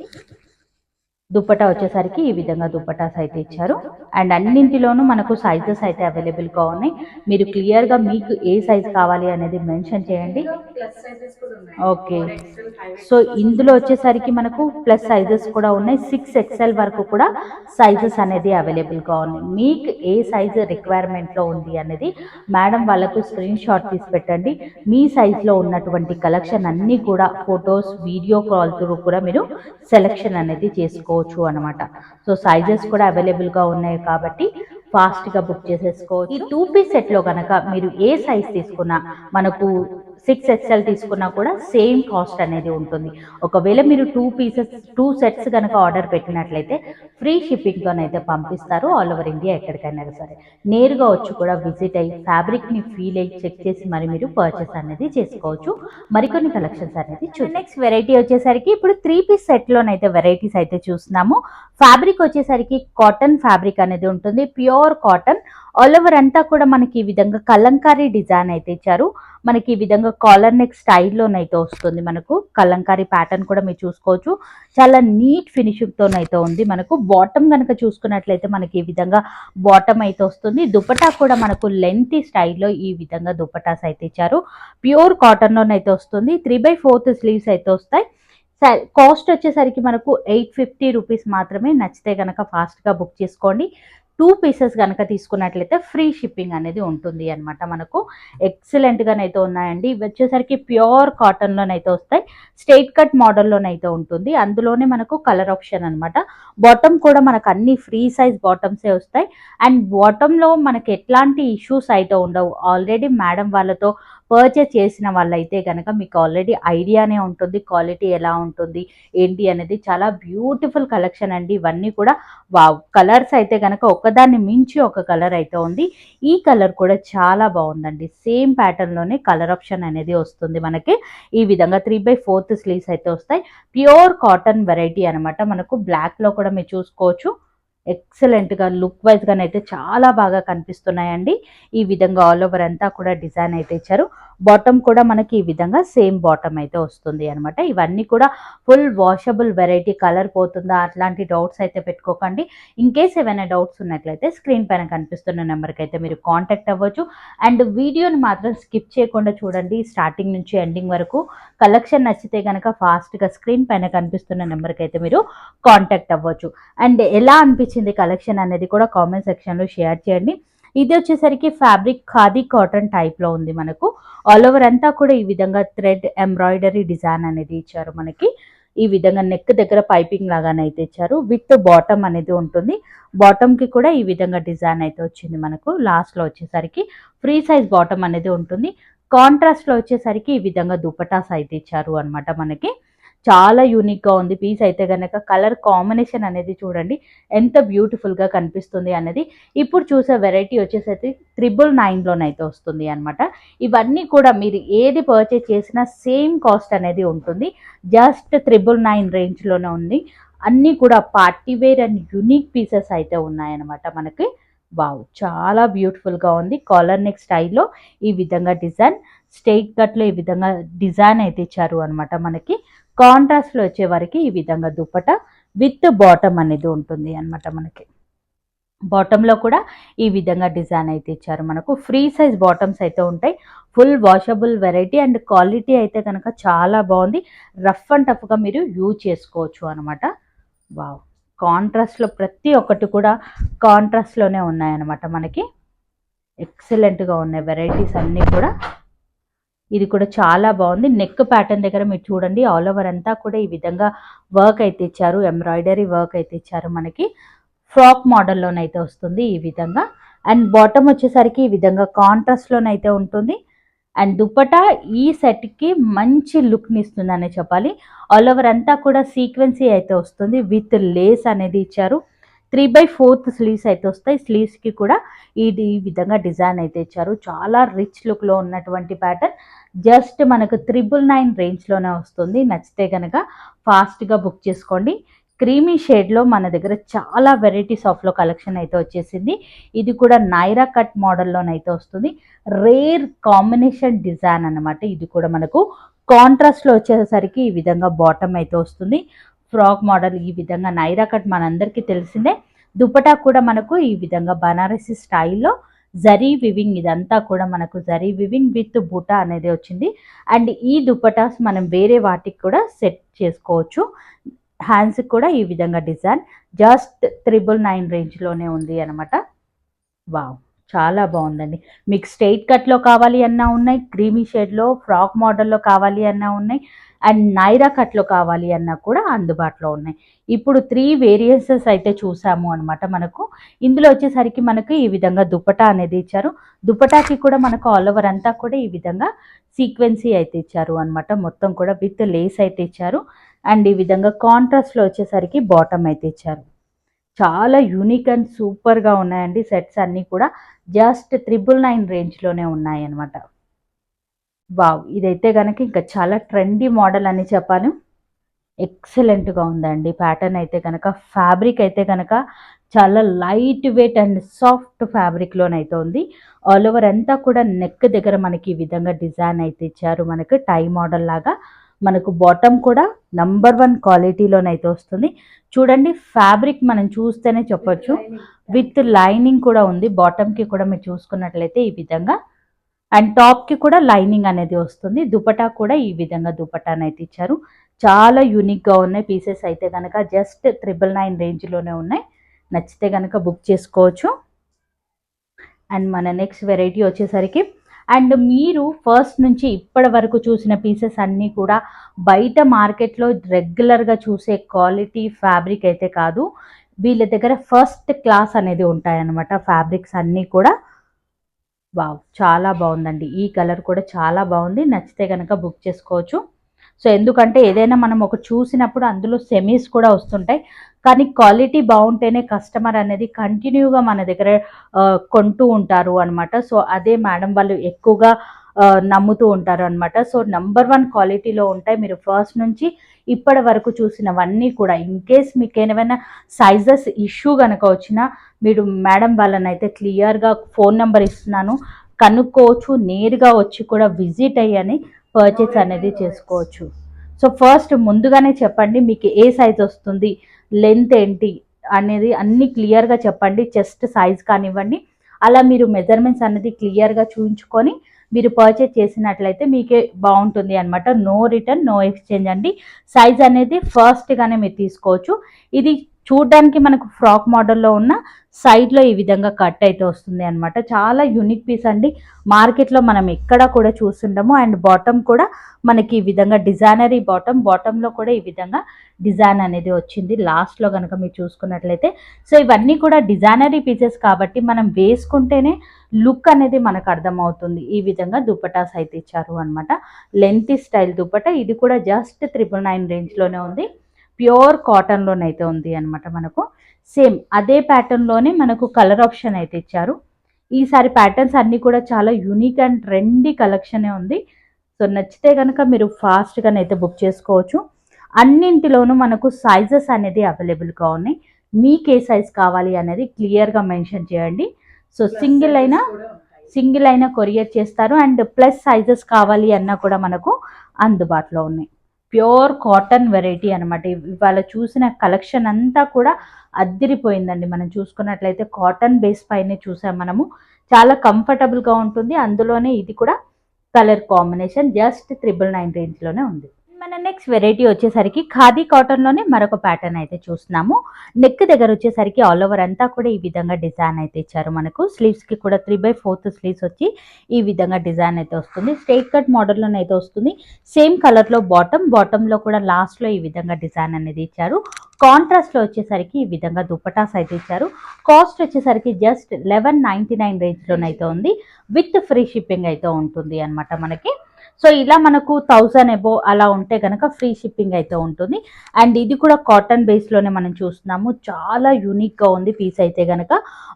దుప్పటా వచ్చేసరికి ఈ విధంగా దుప్పటాస్ అయితే ఇచ్చారు. అండ్ అన్నింటిలోనూ మనకు సైజెస్ అయితే అవైలబుల్గా ఉన్నాయి. మీరు క్లియర్గా మీకు ఏ సైజ్ కావాలి అనేది మెన్షన్ చేయండి. ఓకే, సో ఇందులో వచ్చేసరికి మనకు ప్లస్ సైజెస్ కూడా ఉన్నాయి. 6XL వరకు కూడా సైజెస్ అనేది అవైలబుల్గా ఉన్నాయి. మీకు ఏ సైజు రిక్వైర్మెంట్లో ఉంది అనేది మేడం వాళ్ళకు స్క్రీన్ షాట్ తీసి పెట్టండి. మీ సైజులో ఉన్నటువంటి కలెక్షన్ అన్నీ కూడా ఫొటోస్ వీడియో కాల్ త్రూ కూడా మీరు సెలెక్షన్ అనేది చేసుకోవచ్చు అనమాట. సో సైజెస్ కూడా అవైలబుల్గా ఉన్నాయి కాబట్టి ఫాస్ట్గా బుక్ చేసేసుకోవచ్చు. ఈ 2 పీస్ సెట్లో కనుక మీరు ఏ సైజ్ తీసుకున్నా మనకు 6XL తీసుకున్నా కూడా సేమ్ కాస్ట్ అనేది ఉంటుంది. ఒకవేళ మీరు 2 సెట్స్ కనుక ఆర్డర్ పెట్టినట్లయితే ఫ్రీ షిప్పింగ్తోనైతే పంపిస్తారు ఆల్ ఓవర్ ఇండియా ఎక్కడికైనా సరే. నేరుగా వచ్చి కూడా విజిట్ అయ్యి ఫ్యాబ్రిక్ని ఫీల్ అయ్యి చెక్ చేసి మరి మీరు పర్చేస్ అనేది చేసుకోవచ్చు. మరికొన్ని కలెక్షన్స్ అనేది చూడండి. నెక్స్ట్ వెరైటీ వచ్చేసరికి ఇప్పుడు 3 పీస్ సెట్లోనైతే వెరైటీస్ అయితే చూస్తున్నాము. ఫ్యాబ్రిక్ వచ్చేసరికి కాటన్ ఫ్యాబ్రిక్ అనేది ఉంటుంది. ప్యూర్ కాటన్ ఆల్ ఓవర్ అంతా కూడా మనకి ఈ విధంగా కలంకారీ డిజైన్ అయితే ఇచ్చారు. మనకి ఈ విధంగా కాలర్ నెక్ స్టైల్లోనైతే వస్తుంది. మనకు కలంకారీ ప్యాటర్న్ కూడా మీరు చూసుకోవచ్చు. చాలా నీట్ ఫినిషింగ్తోనైతే ఉంది. మనకు బాటమ్ కనుక చూసుకున్నట్లయితే మనకి ఈ విధంగా బాటమ్ అయితే వస్తుంది. దుపట్టా కూడా మనకు లెంతీ స్టైల్లో ఈ విధంగా దుపట్టాస్ అయితే ఇచ్చారు. ప్యూర్ కాటన్లోనైతే వస్తుంది. 3/4 స్లీవ్స్ అయితే వస్తాయి. కాస్ట్ వచ్చేసరికి మనకు 850 రూపీస్ మాత్రమే. నచ్చితే కనుక ఫాస్ట్గా బుక్ చేసుకోండి. 2 పీసెస్ కనుక తీసుకున్నట్లయితే ఫ్రీ షిప్పింగ్ అనేది ఉంటుంది అనమాట. మనకు ఎక్సలెంట్గానైతే ఉన్నాయండి. ఇవి వచ్చేసరికి ప్యూర్ కాటన్లోనైతే వస్తాయి. స్ట్రైట్ కట్ మోడల్లోనైతే ఉంటుంది. అందులోనే మనకు కలర్ ఆప్షన్ అనమాట. బాటమ్ కూడా మనకు అన్ని ఫ్రీ సైజ్ బాటమ్సే వస్తాయి. అండ్ బాటంలో మనకి ఎట్లాంటి ఇష్యూస్ అయితే ఉండవు. ఆల్రెడీ మేడం వాళ్ళతో పర్చేస్ చేసిన వాళ్ళైతే కనుక మీకు ఆల్రెడీ ఐడియానే ఉంటుంది క్వాలిటీ ఎలా ఉంటుంది ఏంటి అనేది. చాలా బ్యూటిఫుల్ కలెక్షన్ అండి. ఇవన్నీ కూడా వావ్, కలర్స్ అయితే కనుక ఒకదాన్ని మించి ఒక కలర్ అయితే ఉంది. ఈ కలర్ కూడా చాలా బాగుందండి. సేమ్ ప్యాటర్న్లోనే కలర్ ఆప్షన్ అనేది వస్తుంది మనకి. ఈ విధంగా 3/4 స్లీవ్స్ అయితే వస్తాయి. ప్యూర్ కాటన్ వెరైటీ అనమాట. మనకు బ్లాక్లో కూడా మీరు చూసుకోవచ్చు. ఎక్సలెంట్గా లుక్ వైజ్గానైతే చాలా బాగా కనిపిస్తున్నాయండి. ఈ విధంగా ఆల్ ఓవర్ అంతా కూడా డిజైన్ అయితే ఇచ్చారు. బాటమ్ కూడా మనకి ఈ విధంగా సేమ్ బాటమ్ అయితే వస్తుంది అనమాట. ఇవన్నీ కూడా ఫుల్ వాషబుల్ వెరైటీ. కలర్ పోతుందా అట్లాంటి డౌట్స్ అయితే పెట్టుకోకండి. ఇన్ కేస్ ఏమైనా డౌట్స్ ఉన్నట్లయితే స్క్రీన్ పైన కనిపిస్తున్న నెంబర్కి అయితే మీరు కాంటాక్ట్ అవ్వచ్చు. అండ్ వీడియోని మాత్రం స్కిప్ చేయకుండా చూడండి స్టార్టింగ్ నుంచి ఎండింగ్ వరకు. కలెక్షన్ నచ్చితే కనుక ఫాస్ట్గా స్క్రీన్ పైన కనిపిస్తున్న నెంబర్కి అయితే మీరు కాంటాక్ట్ అవ్వచ్చు. అండ్ ఎలా అనిపించింది కలెక్షన్ అనేది కూడా కామెంట్ సెక్షన్లో షేర్ చేయండి. ఇది వచ్చేసరికి ఫ్యాబ్రిక్ ఖాదీ కాటన్ టైప్లో ఉంది. మనకు ఆల్ ఓవర్ అంతా కూడా ఈ విధంగా థ్రెడ్ ఎంబ్రాయిడరీ డిజైన్ అనేది ఇచ్చారు మనకి. ఈ విధంగా నెక్ దగ్గర పైపింగ్ లాగానైతే ఇచ్చారు. విత్ బాటమ్ అనేది ఉంటుంది. బాటమ్కి కూడా ఈ విధంగా డిజైన్ అయితే వచ్చింది మనకు. లాస్ట్లో వచ్చేసరికి ఫ్రీ సైజ్ బాటమ్ అనేది ఉంటుంది. కాంట్రాస్ట్లో వచ్చేసరికి ఈ విధంగా దుపటాస్ అయితే ఇచ్చారు అనమాట మనకి. చాలా యూనిక్గా ఉంది పీస్ అయితే కనుక. కలర్ కాంబినేషన్ అనేది చూడండి ఎంత బ్యూటిఫుల్గా కనిపిస్తుంది అనేది. ఇప్పుడు చూసే వెరైటీ వచ్చేసరికి 999లోనైతే వస్తుంది అనమాట. ఇవన్నీ కూడా మీరు ఏది పర్చేస్ చేసినా సేమ్ కాస్ట్ అనేది ఉంటుంది. జస్ట్ 999 రేంజ్లోనే ఉంది. అన్నీ కూడా party wear and unique pieces అయితే ఉన్నాయన్నమాట మనకి. వావ్, చాలా బ్యూటిఫుల్గా ఉంది. కాలర్ నెక్ స్టైల్లో ఈ విధంగా డిజైన్, స్ట్రైట్ కట్లో ఈ విధంగా డిజైన్ అయితే ఇచ్చారు అనమాట మనకి. కాంట్రాస్ట్లో వచ్చే వరకు ఈ విధంగా దుపట్టా విత్ బాటమ్ అనేది ఉంటుంది అనమాట మనకి. బాటంలో కూడా ఈ విధంగా డిజైన్ అయితే ఇచ్చారు మనకు. ఫ్రీ సైజ్ బాటమ్స్ అయితే ఉంటాయి. Full washable variety and quality అయితే కనుక చాలా బాగుంది. రఫ్ అండ్ టఫ్గా మీరు యూజ్ చేసుకోవచ్చు అనమాట. వావ్, కాంట్రాస్ట్లో ప్రతి ఒక్కటి కూడా కాంట్రాస్ట్లోనే ఉన్నాయన్నమాట మనకి. ఎక్సలెంట్గా ఉన్నాయి వెరైటీస్ అన్నీ కూడా. ఇది కూడా చాలా బాగుంది. నెక్ ప్యాటర్న్ దగ్గర మీరు చూడండి, ఆల్ ఓవర్ అంతా కూడా ఈ విధంగా వర్క్ అయితే ఇచ్చారు, ఎంబ్రాయిడరీ వర్క్ అయితే ఇచ్చారు. మనకి ఫ్రాక్ మోడల్లోనైతే వస్తుంది ఈ విధంగా. అండ్ బాటమ్ వచ్చేసరికి ఈ విధంగా కాంట్రాస్ట్లోనైతే ఉంటుంది. అండ్ దుపట్టా ఈ సెట్కి మంచి లుక్ని ఇస్తుందనే చెప్పాలి. ఆల్ ఓవర్ అంతా కూడా సీక్వెన్సీ అయితే వస్తుంది, విత్ లేస్ అనేది ఇచ్చారు. 3/4 స్లీవ్స్ అయితే వస్తాయి. స్లీవ్స్కి కూడా ఇది ఈ విధంగా డిజైన్ అయితే ఇచ్చారు. చాలా రిచ్ లుక్లో ఉన్నటువంటి ప్యాటర్న్. జస్ట్ మనకు 999 రేంజ్లోనే వస్తుంది. నచ్చితే కనుక ఫాస్ట్గా బుక్ చేసుకోండి. క్రీమీ షేడ్లో మన దగ్గర చాలా వెరైటీస్ ఆఫ్లో కలెక్షన్ అయితే వచ్చేసింది. ఇది కూడా నైరా కట్ మోడల్లోనైతే వస్తుంది. రేర్ కాంబినేషన్ డిజైన్ అన్నమాట. ఇది కూడా మనకు కాంట్రాస్ట్లో వచ్చేసరికి ఈ విధంగా బాటమ్ అయితే వస్తుంది. ఫ్రాక్ మోడల్ ఈ విధంగా నైరా కట్ మనందరికీ తెలిసిందే. దుపట్టా కూడా మనకు ఈ విధంగా బనారసి స్టైల్లో జరీ వివింగ్, ఇదంతా కూడా మనకు జరీ వివింగ్ విత్ బుటా అనేది వచ్చింది. అండ్ ఈ దుపటాస్ మనం వేరే వాటికి కూడా సెట్ చేసుకోవచ్చు. హ్యాండ్స్కి కూడా ఈ విధంగా డిజైన్ జస్ట్ 999 రేంజ్లోనే ఉంది అనమాట. వావ్, చాలా బాగుందండి. మీకు స్ట్రైట్ కట్లో కావాలి అన్నా ఉన్నాయి, క్రీమీ షేడ్లో ఫ్రాక్ మోడల్లో కావాలి అన్నా ఉన్నాయి, అండ్ నైరా కట్లో కావాలి అన్నా కూడా అందుబాటులో ఉన్నాయి. ఇప్పుడు 3 వేరియంట్స్ అయితే చూసాము అనమాట. మనకు ఇందులో వచ్చేసరికి మనకు ఈ విధంగా దుపట్టా అనేది ఇచ్చారు. దుపట్టాకి కూడా మనకు ఆల్ ఓవర్ అంతా కూడా ఈ విధంగా సీక్వెన్సీ అయితే ఇచ్చారు అనమాట. మొత్తం కూడా విత్ లేస్ అయితే ఇచ్చారు. అండ్ ఈ విధంగా కాంట్రాస్ట్లో వచ్చేసరికి బాటమ్ అయితే ఇచ్చారు. చాలా యూనిక్ అండ్ సూపర్గా ఉన్నాయండి సెట్స్ అన్నీ కూడా. జస్ట్ 999 రేంజ్లోనే ఉన్నాయి అనమాట. వావ్, ఇదైతే కనుక ఇంకా చాలా ట్రెండీ మోడల్ అని చెప్పాను. ఎక్సలెంట్గా ఉందండి ప్యాటర్న్ అయితే కనుక. ఫ్యాబ్రిక్ అయితే కనుక చాలా లైట్ వెయిట్ అండ్ సాఫ్ట్ ఫ్యాబ్రిక్లోనైతే ఉంది. ఆల్ ఓవర్ అంతా కూడా నెక్ దగ్గర మనకి ఈ విధంగా డిజైన్ అయితే ఇచ్చారు. మనకు టై మోడల్ లాగా. మనకు బాటమ్ కూడా #1 క్వాలిటీలోనైతే వస్తుంది. చూడండి, ఫ్యాబ్రిక్ మనం చూస్తేనే చెప్పొచ్చు, విత్ లైనింగ్ కూడా ఉంది. బాటమ్కి కూడా మీరు చూసుకున్నట్లయితే ఈ విధంగా, అండ్ టాప్కి కూడా లైనింగ్ అనేది వస్తుంది. దుపట్టా కూడా ఈ విధంగా దుపట్టానైతే ఇచ్చారు. చాలా యూనిక్గా ఉన్నాయి పీసెస్ అయితే కనుక. జస్ట్ 999 రేంజ్లోనే ఉన్నాయి. నచ్చితే కనుక బుక్ చేసుకోవచ్చు. అండ్ మన నెక్స్ట్ వెరైటీ వచ్చేసరికి, అండ్ మీరు ఫస్ట్ నుంచి ఇప్పటి వరకు చూసిన పీసెస్ అన్నీ కూడా బయట మార్కెట్లో రెగ్యులర్గా చూసే క్వాలిటీ ఫ్యాబ్రిక్ అయితే కాదు. వీళ్ళ దగ్గర ఫస్ట్ క్లాస్ అనేది ఉంటాయన్నమాట ఫ్యాబ్రిక్స్ అన్నీ కూడా. వావ్, చాలా బాగుందండి. ఈ కలర్ కూడా చాలా బాగుంది. నచ్చితే కనుక బుక్ చేసుకోవచ్చు. సో ఎందుకంటే ఏదైనా మనం ఒక చూసినప్పుడు అందులో సెమీస్ కూడా వస్తుంటాయి, కానీ క్వాలిటీ బాగుంటేనే కస్టమర్ అనేది కంటిన్యూగా మన దగ్గర కొంటూ ఉంటారు అనమాట. సో అదే మేడం వాళ్ళు ఎక్కువగా నమ్ముతూ ఉంటారు అనమాట. సో #1 క్వాలిటీలో ఉంటాయి. మీరు ఫస్ట్ నుంచి ఇప్పటి వరకు చూసినవన్నీ కూడా. ఇన్ కేస్ మీకు ఏమైనా సైజెస్ ఇష్యూ కనుక వచ్చినా మీరు మేడం వాళ్ళని అయితే క్లియర్గా ఫోన్ నెంబర్ ఇస్తున్నాను, కనుక్కోవచ్చు. నేరుగా వచ్చి కూడా విజిట్ అయ్యని పర్చేస్ అనేది చేసుకోవచ్చు. సో ఫస్ట్ ముందుగానే చెప్పండి మీకు ఏ సైజ్ వస్తుంది, లెంత్ ఏంటి అనేది అన్నీ క్లియర్గా చెప్పండి. చెస్ట్ సైజ్ కానివ్వండి, అలా మీరు మెజర్మెంట్స్ అనేది క్లియర్గా చూపించుకొని మీరు పర్చేస్ చేసినట్లయితే మీకే బాగుంటుంది అనమాట. నో రిటర్న్, నో ఎక్స్చేంజ్ అండి. సైజ్ అనేది ఫస్ట్గానే మీరు తీసుకోవచ్చు. ఇది చూడడానికి మనకు ఫ్రాక్ మోడల్లో ఉన్న సైడ్లో ఈ విధంగా కట్ అయితే వస్తుంది అనమాట. చాలా యూనిక్ పీస్ అండి. మార్కెట్లో మనం ఎక్కడ కూడా చూస్తుంటాము. అండ్ బాటమ్ కూడా మనకి ఈ విధంగా డిజైనరీ బాటంలో కూడా ఈ విధంగా డిజైన్ అనేది వచ్చింది లాస్ట్లో కనుక మీరు చూసుకున్నట్లయితే. సో ఇవన్నీ కూడా డిజైనరీ పీసెస్ కాబట్టి మనం వేసుకుంటేనే లుక్ అనేది మనకు అర్థమవుతుంది. ఈ విధంగా దుపటాస్ అయితే ఇచ్చారు అనమాట. Lengthy style dupatta. ఇది కూడా జస్ట్ 999 రేంజ్లోనే ఉంది. ప్యూర్ కాటన్లోనైతే ఉంది అనమాట. మనకు సేమ్ అదే ప్యాటర్న్లోనే మనకు కలర్ ఆప్షన్ అయితే ఇచ్చారు. ఈసారి ప్యాటర్న్స్ అన్నీ కూడా చాలా యూనిక్ అండ్ ట్రెండీ కలెక్షనే ఉంది. సో నచ్చితే కనుక మీరు ఫాస్ట్గానైతే బుక్ చేసుకోవచ్చు. అన్నింటిలోనూ మనకు సైజెస్ అనేది అవైలబుల్గా ఉన్నాయి. మీకు ఏ సైజ్ కావాలి అనేది క్లియర్గా మెన్షన్ చేయండి. సో సింగిల్ అయినా కొరియర్ చేస్తారు. అండ్ ప్లస్ సైజెస్ కావాలి అన్నా కూడా మనకు అందుబాటులో ఉన్నాయి. ప్యూర్ కాటన్ వెరైటీ అనమాట. ఇవాళ చూసిన కలెక్షన్ అంతా కూడా అద్దిరిపోయిందండి. మనం చూసుకున్నట్లయితే కాటన్ బేస్ పైనే చూసాం మనము. చాలా కంఫర్టబుల్గా ఉంటుంది. అందులోనే ఇది కూడా కలర్ కాంబినేషన్ జస్ట్ 999 రేంజ్లోనే ఉంది. మన నెక్స్ట్ వెరైటీ వచ్చేసరికి ఖాదీ కాటన్ లోనే మరొక ప్యాటర్న్ అయితే చూస్తున్నాము. నెక్ దగ్గర వచ్చేసరికి ఆల్ ఓవర్ అంతా కూడా ఈ విధంగా డిజైన్ అయితే ఇచ్చారు. మనకు స్లీవ్స్ కి కూడా 3/4 స్లీవ్స్ వచ్చి ఈ విధంగా డిజైన్ అయితే వస్తుంది. స్ట్రైట్ కట్ మోడల్ లోనే అయితే వస్తుంది. సేమ్ కలర్ లో బాటమ్ లో కూడా లాస్ట్ లో ఈ విధంగా డిజైన్ అనేది ఇచ్చారు. కాంట్రాస్ట్ లో వచ్చేసరికి ఈ విధంగా దుపటాస్ అయితే ఇచ్చారు. కాస్ట్ వచ్చేసరికి జస్ట్ 1199 రేంజ్ లోనైతే ఉంది. విత్ ఫ్రీ షిప్పింగ్ అయితే ఉంటుంది అన్నమాట మనకి. సో ఇలా మనకు 1000 ఎబో అలా ఉంటే కనుక ఫ్రీ షిప్పింగ్ అయితే ఉంటుంది. అండ్ ఇది కూడా కాటన్ బేస్లోనే మనం చూస్తున్నాము. చాలా యూనిక్గా ఉంది పీస్ అయితే కనుక.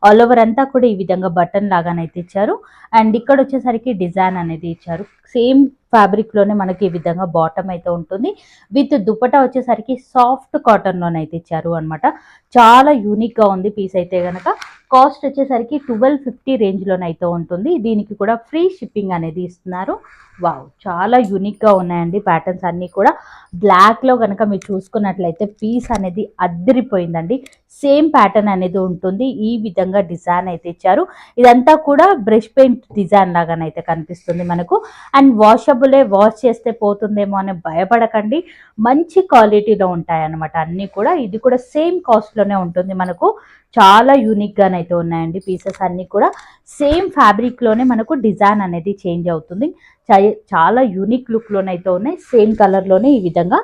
ఆల్ ఓవర్ అంతా కూడా ఈ విధంగా బటన్ లాగానైతే ఇచ్చారు. అండ్ ఇక్కడ వచ్చేసరికి డిజైన్ అనేది ఇచ్చారు. సేమ్ ఫ్యాబ్రిక్లోనే మనకి ఈ విధంగా బాటమ్ అయితే ఉంటుంది. విత్ దుపట్టా వచ్చేసరికి సాఫ్ట్ కాటన్లోనైతే ఇచ్చారు అనమాట. చాలా యూనిక్గా ఉంది పీస్ అయితే కనుక. కాస్ట్ వచ్చేసరికి 1250 రేంజ్లోనైతే ఉంటుంది. దీనికి కూడా ఫ్రీ షిప్పింగ్ అనేది ఇస్తున్నారు. వావ్, చాలా యూనిక్గా ఉన్నాయండి ప్యాటర్న్స్ అన్నీ కూడా. బ్లాక్లో కనుక మీరు చూసుకున్నట్లయితే పీస్ అనేది అద్దరిపోయిందండి. సేమ్ ప్యాటర్న్ అనేది ఉంటుంది. ఈ విధంగా డిజైన్ అయితే ఇచ్చారు. ఇదంతా కూడా బ్రష్ పెయింట్ డిజైన్ లాగానైతే కనిపిస్తుంది మనకు. అండ్ వాషబులే, వాష్ చేస్తే పోతుందేమో అని భయపడకండి. మంచి క్వాలిటీలో ఉంటాయి అన్నమాట అన్నీ కూడా. ఇది కూడా సేమ్ కాస్ట్లోనే ఉంటుంది మనకు. చాలా యూనిక్గానైతే ఉన్నాయండి పీసెస్ అన్నీ కూడా. సేమ్ ఫ్యాబ్రిక్లోనే మనకు డిజైన్ అనేది చేంజ్ అవుతుంది. చాలా యూనిక్ లుక్లోనైతే ఉన్నాయి. సేమ్ కలర్లోనే ఈ విధంగా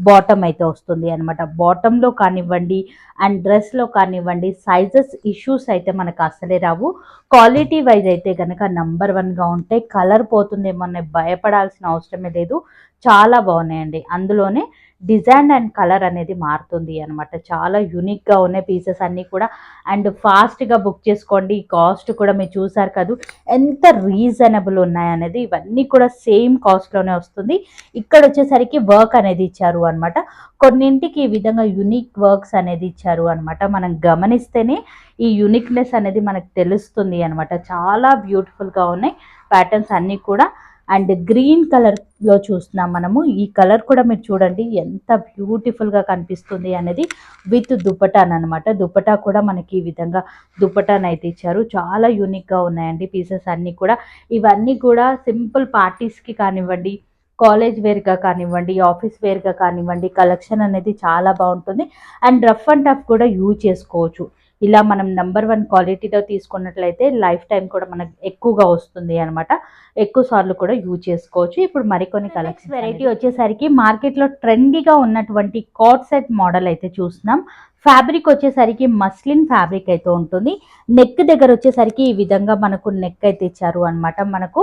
బాటమ్ అయితే వస్తుంది అనమాట. బాటంలో కానివ్వండి అండ్ డ్రెస్లో కానివ్వండి సైజెస్ ఇష్యూస్ అయితే మనకు అసలే రావు. క్వాలిటీ వైజ్ అయితే కనుక నంబర్ 1గా ఉంటాయి. కలర్ పోతుందేమో అని భయపడాల్సిన అవసరమే లేదు. చాలా బాగున్నాయండి. అందులోనే డిజైన్ అండ్ కలర్ అనేది మారుతుంది అనమాట. చాలా యూనిక్గా ఉన్నాయి పీసెస్ అన్నీ కూడా. అండ్ ఫాస్ట్గా బుక్ చేసుకోండి. కాస్ట్ కూడా మీరు చూసారు కదా ఎంత రీజనబుల్ ఉన్నాయనేది. ఇవన్నీ కూడా సేమ్ కాస్ట్లోనే వస్తుంది. ఇక్కడ వచ్చేసరికి వర్క్ అనేది ఇచ్చారు అనమాట. కొన్నింటికి ఈ విధంగా యూనిక్ వర్క్స్ అనేది ఇచ్చారు అనమాట. మనం గమనిస్తేనే ఈ యూనిక్నెస్ అనేది మనకు తెలుస్తుంది అనమాట. చాలా బ్యూటిఫుల్గా ఉన్నాయి ప్యాటర్న్స్ అన్నీ కూడా. అండ్ గ్రీన్ కలర్లో చూస్తున్నాం మనము. ఈ కలర్ కూడా మీరు చూడండి ఎంత బ్యూటిఫుల్గా కనిపిస్తుంది అనేది. విత్ దుపటాన్ అనమాట. దుపటా కూడా మనకి ఈ విధంగా దుపటానైతే ఇచ్చారు. చాలా యూనిక్గా ఉన్నాయండి పీసెస్ అన్నీ కూడా. ఇవన్నీ కూడా సింపుల్ పార్టీస్కి కానివ్వండి, కాలేజ్ వేర్గా కానివ్వండి, ఆఫీస్ వేర్గా కానివ్వండి, కలెక్షన్ అనేది చాలా బాగుంటుంది. అండ్ రఫ్ అండ్ టఫ్ కూడా యూజ్ చేసుకోవచ్చు. ఇలా మనం నెంబర్ 1 క్వాలిటీలో తీసుకున్నట్లయితే లైఫ్ టైం కూడా మనకు ఎక్కువగా వస్తుంది అనమాట. ఎక్కువ సార్లు కూడా యూజ్ చేసుకోవచ్చు. ఇప్పుడు మరికొన్ని కలెక్షన్ వెరైటీ వచ్చేసరికి మార్కెట్లో ట్రెండీగా ఉన్నటువంటి కోట్ సెట్ మోడల్ అయితే చూస్తున్నాం. ఫ్యాబ్రిక్ వచ్చేసరికి మస్లిన్ ఫ్యాబ్రిక్ అయితే ఉంటుంది. నెక్ దగ్గర వచ్చేసరికి ఈ విధంగా మనకు నెక్ అయితే ఇచ్చారు అనమాట. మనకు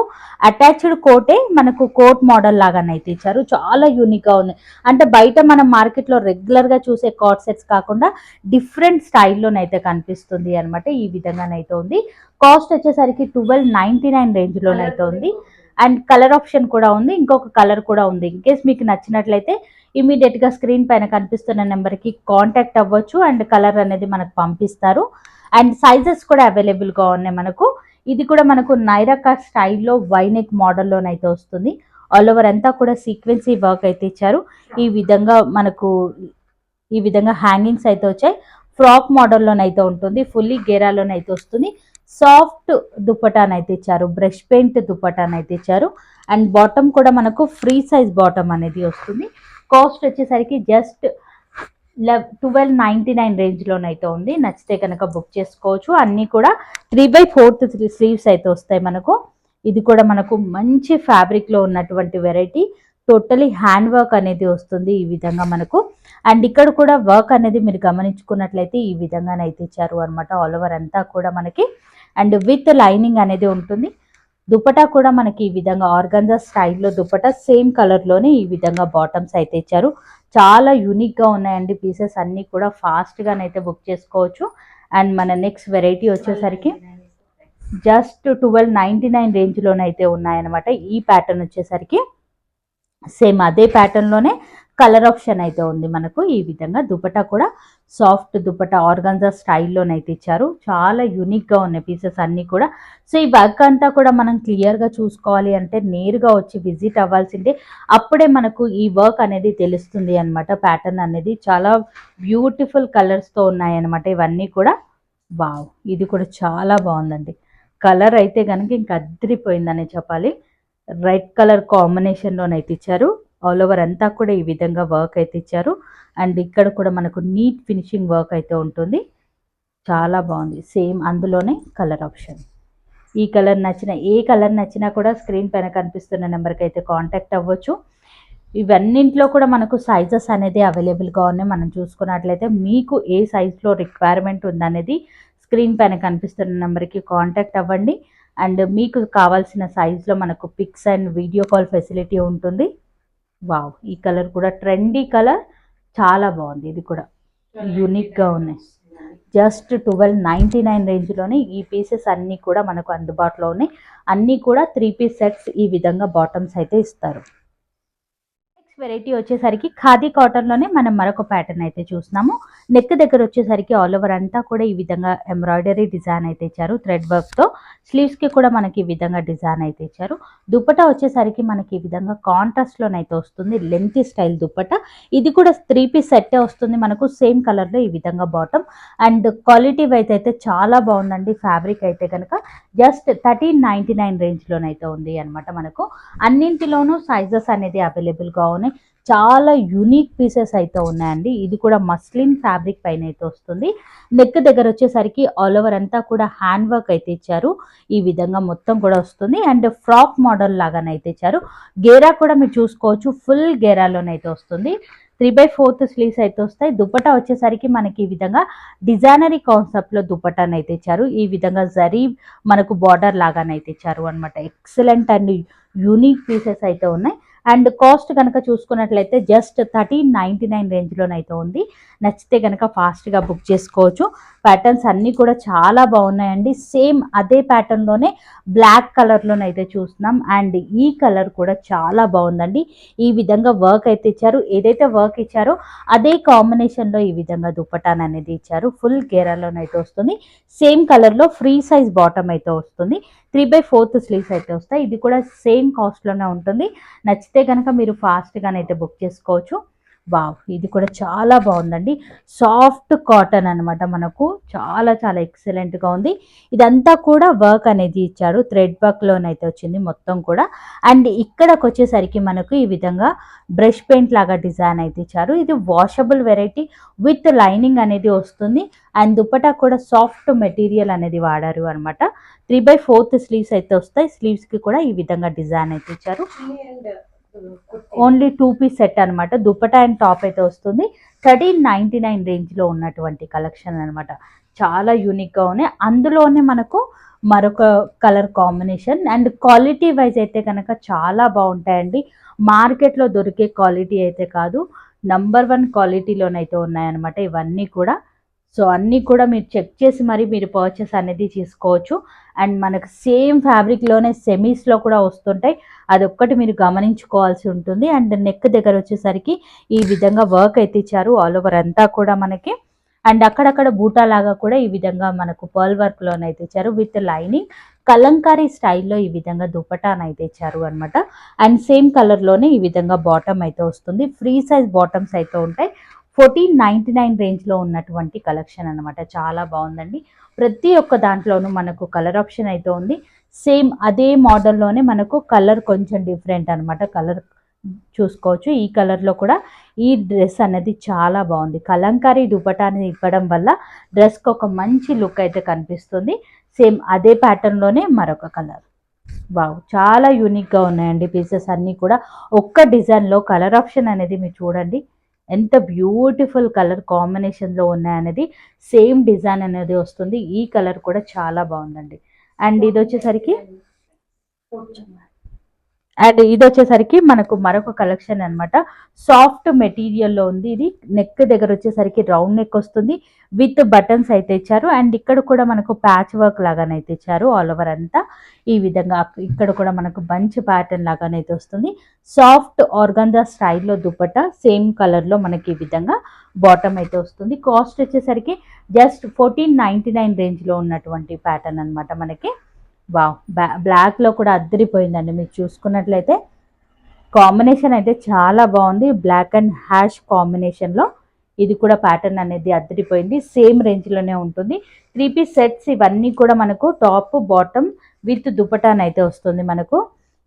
అటాచ్డ్ కోటే మనకు కోట్ మోడల్ లాగానైతే ఇచ్చారు. చాలా యూనిక్గా ఉంది. అంటే బయట మనం మార్కెట్లో రెగ్యులర్గా చూసే కోట్ సెట్స్ కాకుండా డిఫరెంట్ స్టైల్లోనైతే కనిపిస్తుంది అనమాట. ఈ విధంగానైతే ఉంది. కాస్ట్ వచ్చేసరికి 1299 రేంజ్లోనైతే ఉంది. అండ్ కలర్ ఆప్షన్ కూడా ఉంది. ఇంకొక కలర్ కూడా ఉంది. ఇన్ కేస్ మీకు నచ్చినట్లయితే ఇమీడియట్గా స్క్రీన్ పైన కనిపిస్తున్న నెంబర్కి కాంటాక్ట్ అవ్వచ్చు. అండ్ కలర్ అనేది మనకు పంపిస్తారు. అండ్ సైజెస్ కూడా అవైలబుల్గా ఉన్నాయి మనకు. ఇది కూడా మనకు నైరాకా స్టైల్లో వైనెక్ మోడల్లోనైతే వస్తుంది. ఆల్ ఓవర్ అంతా కూడా సీక్వెన్సీ వర్క్ అయితే ఇచ్చారు. ఈ విధంగా మనకు ఈ విధంగా హ్యాంగింగ్స్ అయితే వచ్చాయి. ఫ్రాక్ మోడల్లోనైతే ఉంటుంది. ఫుల్లీ గేరాలోనైతే వస్తుంది. సాఫ్ట్ దుపటానైతే ఇచ్చారు. బ్రష్ పెయింట్ దుపటానైతే ఇచ్చారు. అండ్ బాటమ్ కూడా మనకు ఫ్రీ సైజ్ బాటమ్ అనేది వస్తుంది. కాస్ట్ వచ్చేసరికి జస్ట్ 1299 రేంజ్లోనైతే ఉంది. నచ్చితే కనుక బుక్ చేసుకోవచ్చు. అన్నీ కూడా 3/4 స్లీవ్స్ అయితే వస్తాయి మనకు. ఇది కూడా మనకు మంచి ఫ్యాబ్రిక్లో ఉన్నటువంటి వెరైటీ. టోటలీ హ్యాండ్ వర్క్ అనేది వస్తుంది ఈ విధంగా మనకు. అండ్ ఇక్కడ కూడా వర్క్ అనేది మీరు గమనించుకున్నట్లయితే ఈ విధంగానైతే ఇచ్చారు అనమాట. ఆల్ ఓవర్ అంతా కూడా మనకి. అండ్ విత్ లైనింగ్ అనేది ఉంటుంది. దుపటా కూడా మనకి ఈ విధంగా ఆర్గంజా స్టైల్లో దుపటా సేమ్ కలర్లోనే ఈ విధంగా బాటమ్స్ అయితే ఇచ్చారు. చాలా యూనిక్గా ఉన్నాయండి పీసెస్ అన్నీ కూడా. ఫాస్ట్గానైతే బుక్ చేసుకోవచ్చు. అండ్ మన నెక్స్ట్ వెరైటీ వచ్చేసరికి జస్ట్ 1299 రేంజ్లోనైతే ఉన్నాయన్నమాట. ఈ ప్యాటర్న్ వచ్చేసరికి సేమ్ అదే ప్యాటర్న్లోనే కలర్ ఆప్షన్ అయితే ఉంది మనకు. ఈ విధంగా దుపట్టా కూడా సాఫ్ట్ దుపట్టా ఆర్గంజా స్టైల్లోనైతే ఇచ్చారు. చాలా యూనిక్గా ఉన్నాయి పీసెస్ అన్నీ కూడా. సో ఈ వర్క్ అంతా కూడా మనం క్లియర్గా చూసుకోవాలి అంటే నేరుగా వచ్చి విజిట్ అవ్వాల్సిందే. అప్పుడే మనకు ఈ వర్క్ అనేది తెలుస్తుంది అనమాట. ప్యాటర్న్ అనేది చాలా బ్యూటిఫుల్ కలర్స్తో ఉన్నాయన్నమాట ఇవన్నీ కూడా. వావ్, ఇది కూడా చాలా బాగుందండి. కలర్ అయితే కనుక ఇంక అద్దరిపోయిందనే చెప్పాలి. రెడ్ కలర్ కాంబినేషన్లోనైతే ఇచ్చారు. ఆల్ ఓవర్ అంతా కూడా ఈ విధంగా వర్క్ అయితే ఇచ్చారు. అండ్ ఇక్కడ కూడా మనకు నీట్ ఫినిషింగ్ వర్క్ అయితే ఉంటుంది. చాలా బాగుంది. సేమ్ అందులోనే కలర్ ఆప్షన్. ఈ కలర్ నచ్చిన ఏ కలర్ నచ్చినా కూడా స్క్రీన్ పైన కనిపిస్తున్న నెంబర్కి అయితే కాంటాక్ట్ అవ్వచ్చు. ఇవన్నింటిలో కూడా మనకు సైజెస్ అనేది అవైలబుల్గా ఉన్నాయి. మనం చూసుకున్నట్లయితే మీకు ఏ సైజ్లో రిక్వైర్మెంట్ ఉందనేది స్క్రీన్ పైన కనిపిస్తున్న నెంబర్కి కాంటాక్ట్ అవ్వండి. అండ్ మీకు కావాల్సిన సైజులో మనకు pics and video call facility ఉంటుంది. వావ్, ఈ కలర్ కూడా ట్రెండీ కలర్, చాలా బాగుంది. ఇది కూడా యూనిక్గా ఉన్నాయి. జస్ట్ 1299 రేంజ్లోనే ఈ పీసెస్ అన్నీ కూడా మనకు అందుబాటులో ఉన్నాయి. అన్నీ కూడా 3 పీస్ సెట్స్ ఈ విధంగా బాటమ్స్ అయితే ఇస్తారు. నెక్స్ట్ వెరైటీ వచ్చేసరికి ఖాదీ కాటన్లోనే మనం మరొక ప్యాటర్న్ అయితే చూస్తున్నాము. నెక్ దగ్గర వచ్చేసరికి ఆల్ ఓవర్ అంతా కూడా ఈ విధంగా ఎంబ్రాయిడరీ డిజైన్ అయితే ఇచ్చారు థ్రెడ్ వర్క్తో. స్లీవ్స్కి కూడా మనకి ఈ విధంగా డిజైన్ అయితే ఇచ్చారు. దుపట్టా వచ్చేసరికి మనకి ఈ విధంగా కాంట్రాస్ట్లోనైతే వస్తుంది, లెంతీ స్టైల్ దుపట్టా. ఇది కూడా 3 పీస్ సెట్టే వస్తుంది మనకు, సేమ్ కలర్లో ఈ విధంగా బాటమ్. అండ్ క్వాలిటీ వైజ్ అయితే చాలా బాగుందండి. ఫ్యాబ్రిక్ అయితే కనుక జస్ట్ 1399 రేంజ్లోనైతే ఉంది అనమాట. మనకు అన్నింటిలోనూ సైజెస్ అనేది అవైలబుల్గా ఉన్నాయి. చాలా యూనిక్ పీసెస్ అయితే ఉన్నాయండి. ఇది కూడా మస్లిన్ ఫ్యాబ్రిక్ పైన అయితే వస్తుంది. నెక్ దగ్గర వచ్చేసరికి ఆల్ ఓవర్ అంతా కూడా హ్యాండ్ వర్క్ అయితే ఇచ్చారు. ఈ విధంగా మొత్తం కూడా వస్తుంది. అండ్ ఫ్రాక్ మోడల్ లాగానైతే ఇచ్చారు. గేరా కూడా మీరు చూసుకోవచ్చు, ఫుల్ గేరాలోనైతే వస్తుంది. 3/4 స్లీవ్స్ అయితే వస్తాయి. దుపట్టా వచ్చేసరికి మనకి ఈ విధంగా డిజైనరీ కాన్సెప్ట్లో దుపట్టానైతే ఇచ్చారు. ఈ విధంగా జరీ మనకు బార్డర్ లాగానైతే ఇచ్చారు అనమాట. ఎక్సలెంట్ అండ్ యూనిక్ పీసెస్ అయితే ఉన్నాయి. అండ్ కాస్ట్ కనుక చూసుకున్నట్లయితే జస్ట్ 1399 రేంజ్లోనైతే ఉంది. నచ్చితే కనుక ఫాస్ట్గా బుక్ చేసుకోవచ్చు. ప్యాటర్న్స్ అన్నీ కూడా చాలా బాగున్నాయండి. సేమ్ అదే ప్యాటర్న్లోనే బ్లాక్ కలర్లోనైతే చూస్తున్నాం. అండ్ ఈ కలర్ కూడా చాలా బాగుందండి. ఈ విధంగా వర్క్ అయితే ఇచ్చారు. ఏదైతే వర్క్ ఇచ్చారో అదే కాంబినేషన్లో ఈ విధంగా దుపట్టాన్ అనేది ఇచ్చారు. ఫుల్ గేరాలోనైతే వస్తుంది. సేమ్ కలర్లో ఫ్రీ సైజ్ బాటమ్ అయితే వస్తుంది. 3/4 స్లీవ్స్ అయితే వస్తాయి. ఇది కూడా సేమ్ కాస్ట్లోనే ఉంటుంది. నచ్చితే కనుక మీరు ఫాస్ట్గానైతే బుక్ చేసుకోవచ్చు. వావ్, ఇది కూడా చాలా బాగుందండి. సాఫ్ట్ కాటన్ అనమాట. మనకు చాలా చాలా ఎక్సలెంట్గా ఉంది. ఇదంతా కూడా వర్క్ అనేది ఇచ్చారు. థ్రెడ్ వర్క్లోనైతే వచ్చింది మొత్తం కూడా. అండ్ ఇక్కడికి వచ్చేసరికి మనకు ఈ విధంగా బ్రష్ పెయింట్ లాగా డిజైన్ అయితే ఇచ్చారు. ఇది వాషబుల్ వెరైటీ విత్ లైనింగ్ అనేది వస్తుంది. అండ్ దుపట్టా కూడా సాఫ్ట్ మెటీరియల్ అనేది వాడారు అనమాట. 3/4 స్లీవ్స్ అయితే వస్తాయి. స్లీవ్స్కి కూడా ఈ విధంగా డిజైన్ అయితే ఇచ్చారు. ఓన్లీ 2 పీస్ సెట్ అనమాట. దుపట్టా అండ్ టాప్ అయితే వస్తుంది. 1399 రేంజ్లో ఉన్నటువంటి కలెక్షన్ అనమాట. చాలా యూనిక్గా ఉన్నాయి. అందులోనే మనకు మరొక colour combination. And quality wise అయితే కనుక చాలా బాగుంటాయండి. మార్కెట్లో దొరికే క్వాలిటీ అయితే కాదు, నంబర్ 1 క్వాలిటీలోనైతే ఉన్నాయన్నమాట ఇవన్నీ కూడా. సో అన్నీ కూడా మీరు చెక్ చేసి మరి మీరు పర్చేస్ అనేది చేసుకోవచ్చు. అండ్ మనకు సేమ్ ఫ్యాబ్రిక్లోనే సెమీస్లో కూడా వస్తుంటాయి. అదొక్కటి మీరు గమనించుకోవాల్సి ఉంటుంది. అండ్ నెక్ దగ్గర వచ్చేసరికి ఈ విధంగా వర్క్ అయితే ఇచ్చారు ఆల్ ఓవర్ అంతా కూడా మనకి. అండ్ అక్కడక్కడ బూటా లాగా కూడా ఈ విధంగా మనకు పర్ల్ వర్క్లోనైతే ఇచ్చారు విత్ లైనింగ్. కలంకారీ స్టైల్లో ఈ విధంగా దుపటానైతే ఇచ్చారు అనమాట. అండ్ సేమ్ కలర్లోనే ఈ విధంగా బాటమ్ అయితే వస్తుంది. ఫ్రీ సైజ్ బాటమ్స్ అయితే ఉంటాయి. 1499 రేంజ్లో ఉన్నటువంటి కలెక్షన్ అనమాట. చాలా బాగుందండి. ప్రతి ఒక్క దాంట్లోనూ మనకు కలర్ ఆప్షన్ అయితే ఉంది. సేమ్ అదే మోడల్లోనే మనకు కలర్ కొంచెం డిఫరెంట్ అనమాట. కలర్ చూసుకోవచ్చు. ఈ కలర్లో కూడా ఈ డ్రెస్ అనేది చాలా బాగుంది. కలంకారీ దుపటాని ఇవ్వడం వల్ల డ్రెస్కి ఒక మంచి లుక్ అయితే కనిపిస్తుంది. సేమ్ అదే ప్యాటర్న్లోనే మరొక కలర్. వావ్, చాలా యూనిక్గా ఉన్నాయండి పీసెస్ అన్నీ కూడా. ఒక్క డిజైన్లో కలర్ ఆప్షన్ అనేది మీరు చూడండి, ఎంత బ్యూటిఫుల్ కలర్ కాంబినేషన్లో ఉన్నాయనేది. సేమ్ డిజైన్ అనేది వస్తుంది. ఈ కలర్ కూడా చాలా బాగుందండి. అండ్ ఇది వచ్చేసరికి మనకు మరొక కలెక్షన్ అనమాట. సాఫ్ట్ మెటీరియల్లో ఉంది. ఇది నెక్ దగ్గర వచ్చేసరికి రౌండ్ నెక్ వస్తుంది విత్ బటన్స్ అయితే ఇచ్చారు. అండ్ ఇక్కడ కూడా మనకు ప్యాచ్ వర్క్ లాగానైతే ఇచ్చారు ఆల్ ఓవర్ అంతా. ఈ విధంగా ఇక్కడ కూడా మనకు బంచ్ ప్యాటర్న్ లాగానైతే వస్తుంది. సాఫ్ట్ ఆర్గాంజా స్టైల్లో దుపట్టా సేమ్ కలర్లో మనకి ఈ విధంగా బాటమ్ అయితే వస్తుంది. కాస్ట్ వచ్చేసరికి జస్ట్ 1499 రేంజ్లో ఉన్నటువంటి ప్యాటర్న్ అనమాట మనకి. వావ్, బ్లాక్లో కూడా అద్దరిపోయిందండి. మీరు చూసుకున్నట్లయితే కాంబినేషన్ అయితే చాలా బాగుంది. బ్లాక్ అండ్ హ్యాష్ కాంబినేషన్లో ఇది కూడా ప్యాటర్న్ అనేది అద్దరిపోయింది. సేమ్ రేంజ్లోనే ఉంటుంది. 3 పీస్ సెట్స్ ఇవన్నీ కూడా మనకు టాప్ బాటమ్ విత్ దుపటాన్ అయితే వస్తుంది మనకు.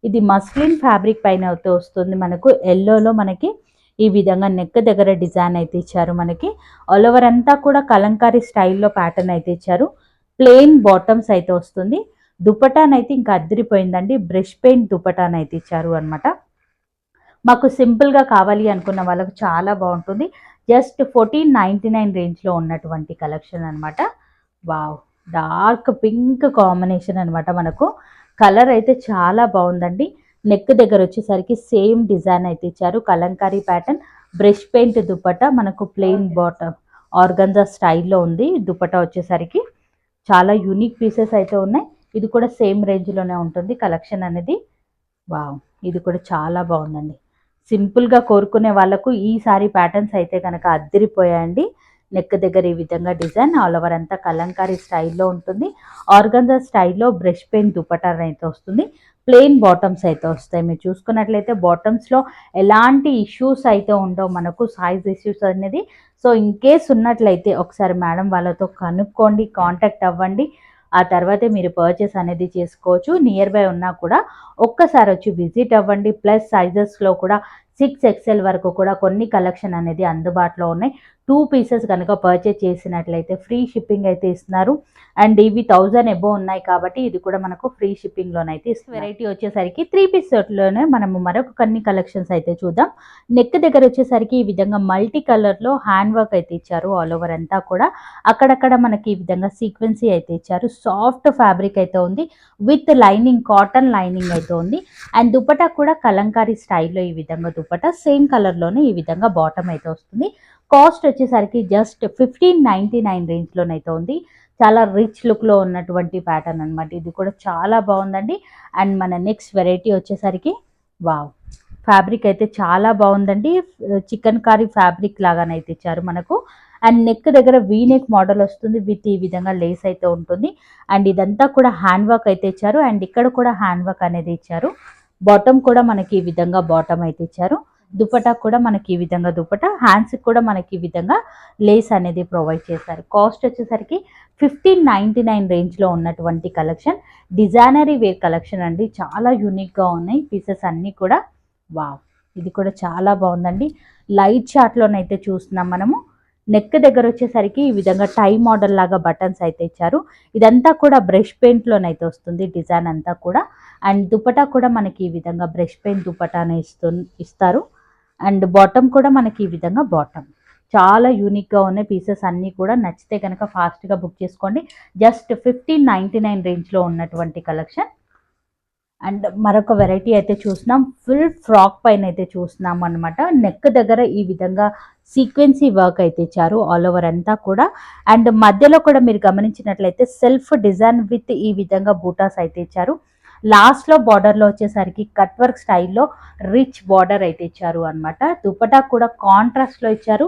ఇది మస్లిన్ ఫ్యాబ్రిక్ పైన అయితే వస్తుంది మనకు. ఎల్లోలో మనకి ఈ విధంగా నెక్ దగ్గర డిజైన్ అయితే ఇచ్చారు. మనకి ఆల్ ఓవర్ అంతా కూడా కలంకారీ స్టైల్లో ప్యాటర్న్ అయితే ఇచ్చారు. ప్లెయిన్ బాటమ్స్ అయితే వస్తుంది. దుపటానైతే ఇంకా అద్దరిపోయిందండి. బ్రష్ పెయింట్ దుపటానైతే ఇచ్చారు అనమాట. మాకు సింపుల్గా కావాలి అనుకున్న వాళ్ళకు చాలా బాగుంటుంది. జస్ట్ 1499 రేంజ్లో ఉన్నటువంటి కలెక్షన్ అనమాట. వావ్, డార్క్ పింక్ కాంబినేషన్ అనమాట. మనకు కలర్ అయితే చాలా బాగుందండి. నెక్ దగ్గర వచ్చేసరికి సేమ్ డిజైన్ అయితే ఇచ్చారు. Kalamkari pattern, brush paint dupatta, మనకు ప్లెయిన్ బాటమ్ ఆర్గంజా స్టైల్లో ఉంది. దుపట్టా వచ్చేసరికి చాలా యూనిక్ పీసెస్ అయితే ఉన్నాయి. ఇది కూడా సేమ్ రేంజ్లోనే ఉంటుంది కలెక్షన్ అనేది. వావ్, ఇది కూడా చాలా బాగుందండి. సింపుల్గా కోరుకునే వాళ్ళకు ఈ సారీ ప్యాటర్న్స్ అయితే కనుక అద్దరిపోయాయండి. నెక్ దగ్గర ఈ విధంగా డిజైన్ ఆల్ ఓవర్ అంతా కలంకారీ స్టైల్లో ఉంటుంది. ఆర్గంజా స్టైల్లో బ్రష్ పెయింట్ దుపట్టా అయితే వస్తుంది. ప్లెయిన్ బాటమ్స్ అయితే వస్తాయి. మీరు చూసుకున్నట్లయితే బాటమ్స్లో ఎలాంటి ఇష్యూస్ అయితే ఉండవు మనకు, సైజ్ ఇష్యూస్ అనేది. సో ఇన్ కేస్ ఉన్నట్లయితే ఒకసారి మేడం వాళ్ళతో కనుక్కోండి, కాంటాక్ట్ అవ్వండి. ఆ తర్వాతే మీరు పర్చేస్ అనేది చేసుకోవచ్చు. నియర్ బై ఉన్నా కూడా ఒక్కసారి వచ్చి విజిట్ అవ్వండి. ప్లస్ సైజెస్లో కూడా 6XL వరకు కూడా కొన్ని కలెక్షన్ అనేది అందుబాటులో ఉన్నాయి. 2 పీసెస్ కనుక పర్చేస్ చేసినట్లయితే ఫ్రీ షిప్పింగ్ అయితే ఇస్తున్నారు. అండ్ ఇవి 1000 ఎబో ఉన్నాయి కాబట్టి ఇది కూడా మనకు ఫ్రీ షిప్పింగ్లోనైతే ఇస్తుంది. వెరైటీ వచ్చేసరికి 3 పీస్ సెట్లోనే మనము మరొక కొన్ని కలెక్షన్స్ అయితే చూద్దాం. నెక్ దగ్గర వచ్చేసరికి ఈ విధంగా మల్టీ కలర్లో హ్యాండ్ వర్క్ అయితే ఇచ్చారు. ఆల్ ఓవర్ అంతా కూడా అక్కడక్కడ మనకి ఈ విధంగా సీక్వెన్సీ అయితే ఇచ్చారు. సాఫ్ట్ ఫ్యాబ్రిక్ అయితే ఉంది విత్ లైనింగ్, కాటన్ లైనింగ్ అయితే ఉంది. అండ్ దుపట్టా కూడా కలంకారీ స్టైల్లో ఈ విధంగా దుపట్టా సేమ్ కలర్లోనే ఈ విధంగా బాటమ్ అయితే వస్తుంది. కాస్ట్ వచ్చేసరికి జస్ట్ 1599 రేంజ్లోనైతే ఉంది. చాలా రిచ్ లుక్లో ఉన్నటువంటి ప్యాటర్న్ అనమాట. ఇది కూడా చాలా బాగుందండి. అండ్ మన నెక్స్ట్ వెరైటీ వచ్చేసరికి వావ్, ఫ్యాబ్రిక్ అయితే చాలా బాగుందండి. చికెన్ కారీ ఫ్యాబ్రిక్ లాగానైతే ఇచ్చారు మనకు. అండ్ నెక్ దగ్గర వీనెక్ మోడల్ వస్తుంది విత్ ఈ విధంగా లేస్ అయితే ఉంటుంది. అండ్ ఇదంతా కూడా హ్యాండ్ వర్క్ అయితే ఇచ్చారు. అండ్ ఇక్కడ కూడా హ్యాండ్ వర్క్ అనేది ఇచ్చారు. బాటమ్ కూడా మనకి ఈ విధంగా బాటమ్ అయితే ఇచ్చారు. దుపట్టా కూడా మనకి ఈ విధంగా దుపట్టా, హ్యాండ్స్ కూడా మనకి ఈ విధంగా లేస్ అనేది ప్రొవైడ్ చేశారు. కాస్ట్ వచ్చేసరికి 1599 రేంజ్లో ఉన్నటువంటి కలెక్షన్. డిజైనరీ వేర్ కలెక్షన్ అండి. చాలా యూనిక్గా ఉన్నాయి పీసెస్ అన్నీ కూడా. వావ్, ఇది కూడా చాలా బాగుందండి. లైట్ షార్ట్లోనైతే చూస్తున్నాం మనము. నెక్ దగ్గర వచ్చేసరికి ఈ విధంగా టై మోడల్ లాగా బటన్స్ అయితే ఇచ్చారు. ఇదంతా కూడా బ్రష్ పెయింట్లోనైతే వస్తుంది డిజైన్ అంతా కూడా. అండ్ దుపట్టా కూడా మనకి ఈ విధంగా బ్రష్ పెయింట్ దుపట్టానే ఇస్తారు. అండ్ బాటమ్ కూడా మనకి ఈ విధంగా బాటమ్. చాలా యూనిక్గా ఉన్నాయి పీసెస్ అన్నీ కూడా. నచ్చితే కనుక ఫాస్ట్గా బుక్ చేసుకోండి. జస్ట్ 1599 రేంజ్లో ఉన్నటువంటి కలెక్షన్. అండ్ మరొక వెరైటీ అయితే చూస్తున్నాం. ఫుల్ ఫ్రాక్ పైన అయితే చూస్తున్నాం అనమాట. నెక్ దగ్గర ఈ విధంగా సీక్వెన్సీ వర్క్ అయితే ఇచ్చారు ఆల్ ఓవర్ అంతా కూడా. అండ్ మధ్యలో కూడా మీరు గమనించినట్లయితే సెల్ఫ్ డిజైన్ విత్ ఈ విధంగా బూటాస్ అయితే ఇచ్చారు. లాస్ట్లో బార్డర్లో వచ్చేసరికి కట్ వర్క్ స్టైల్లో రిచ్ బార్డర్ అయితే ఇచ్చారు అనమాట. దుపట్టా కూడా కాంట్రాస్ట్లో ఇచ్చారు.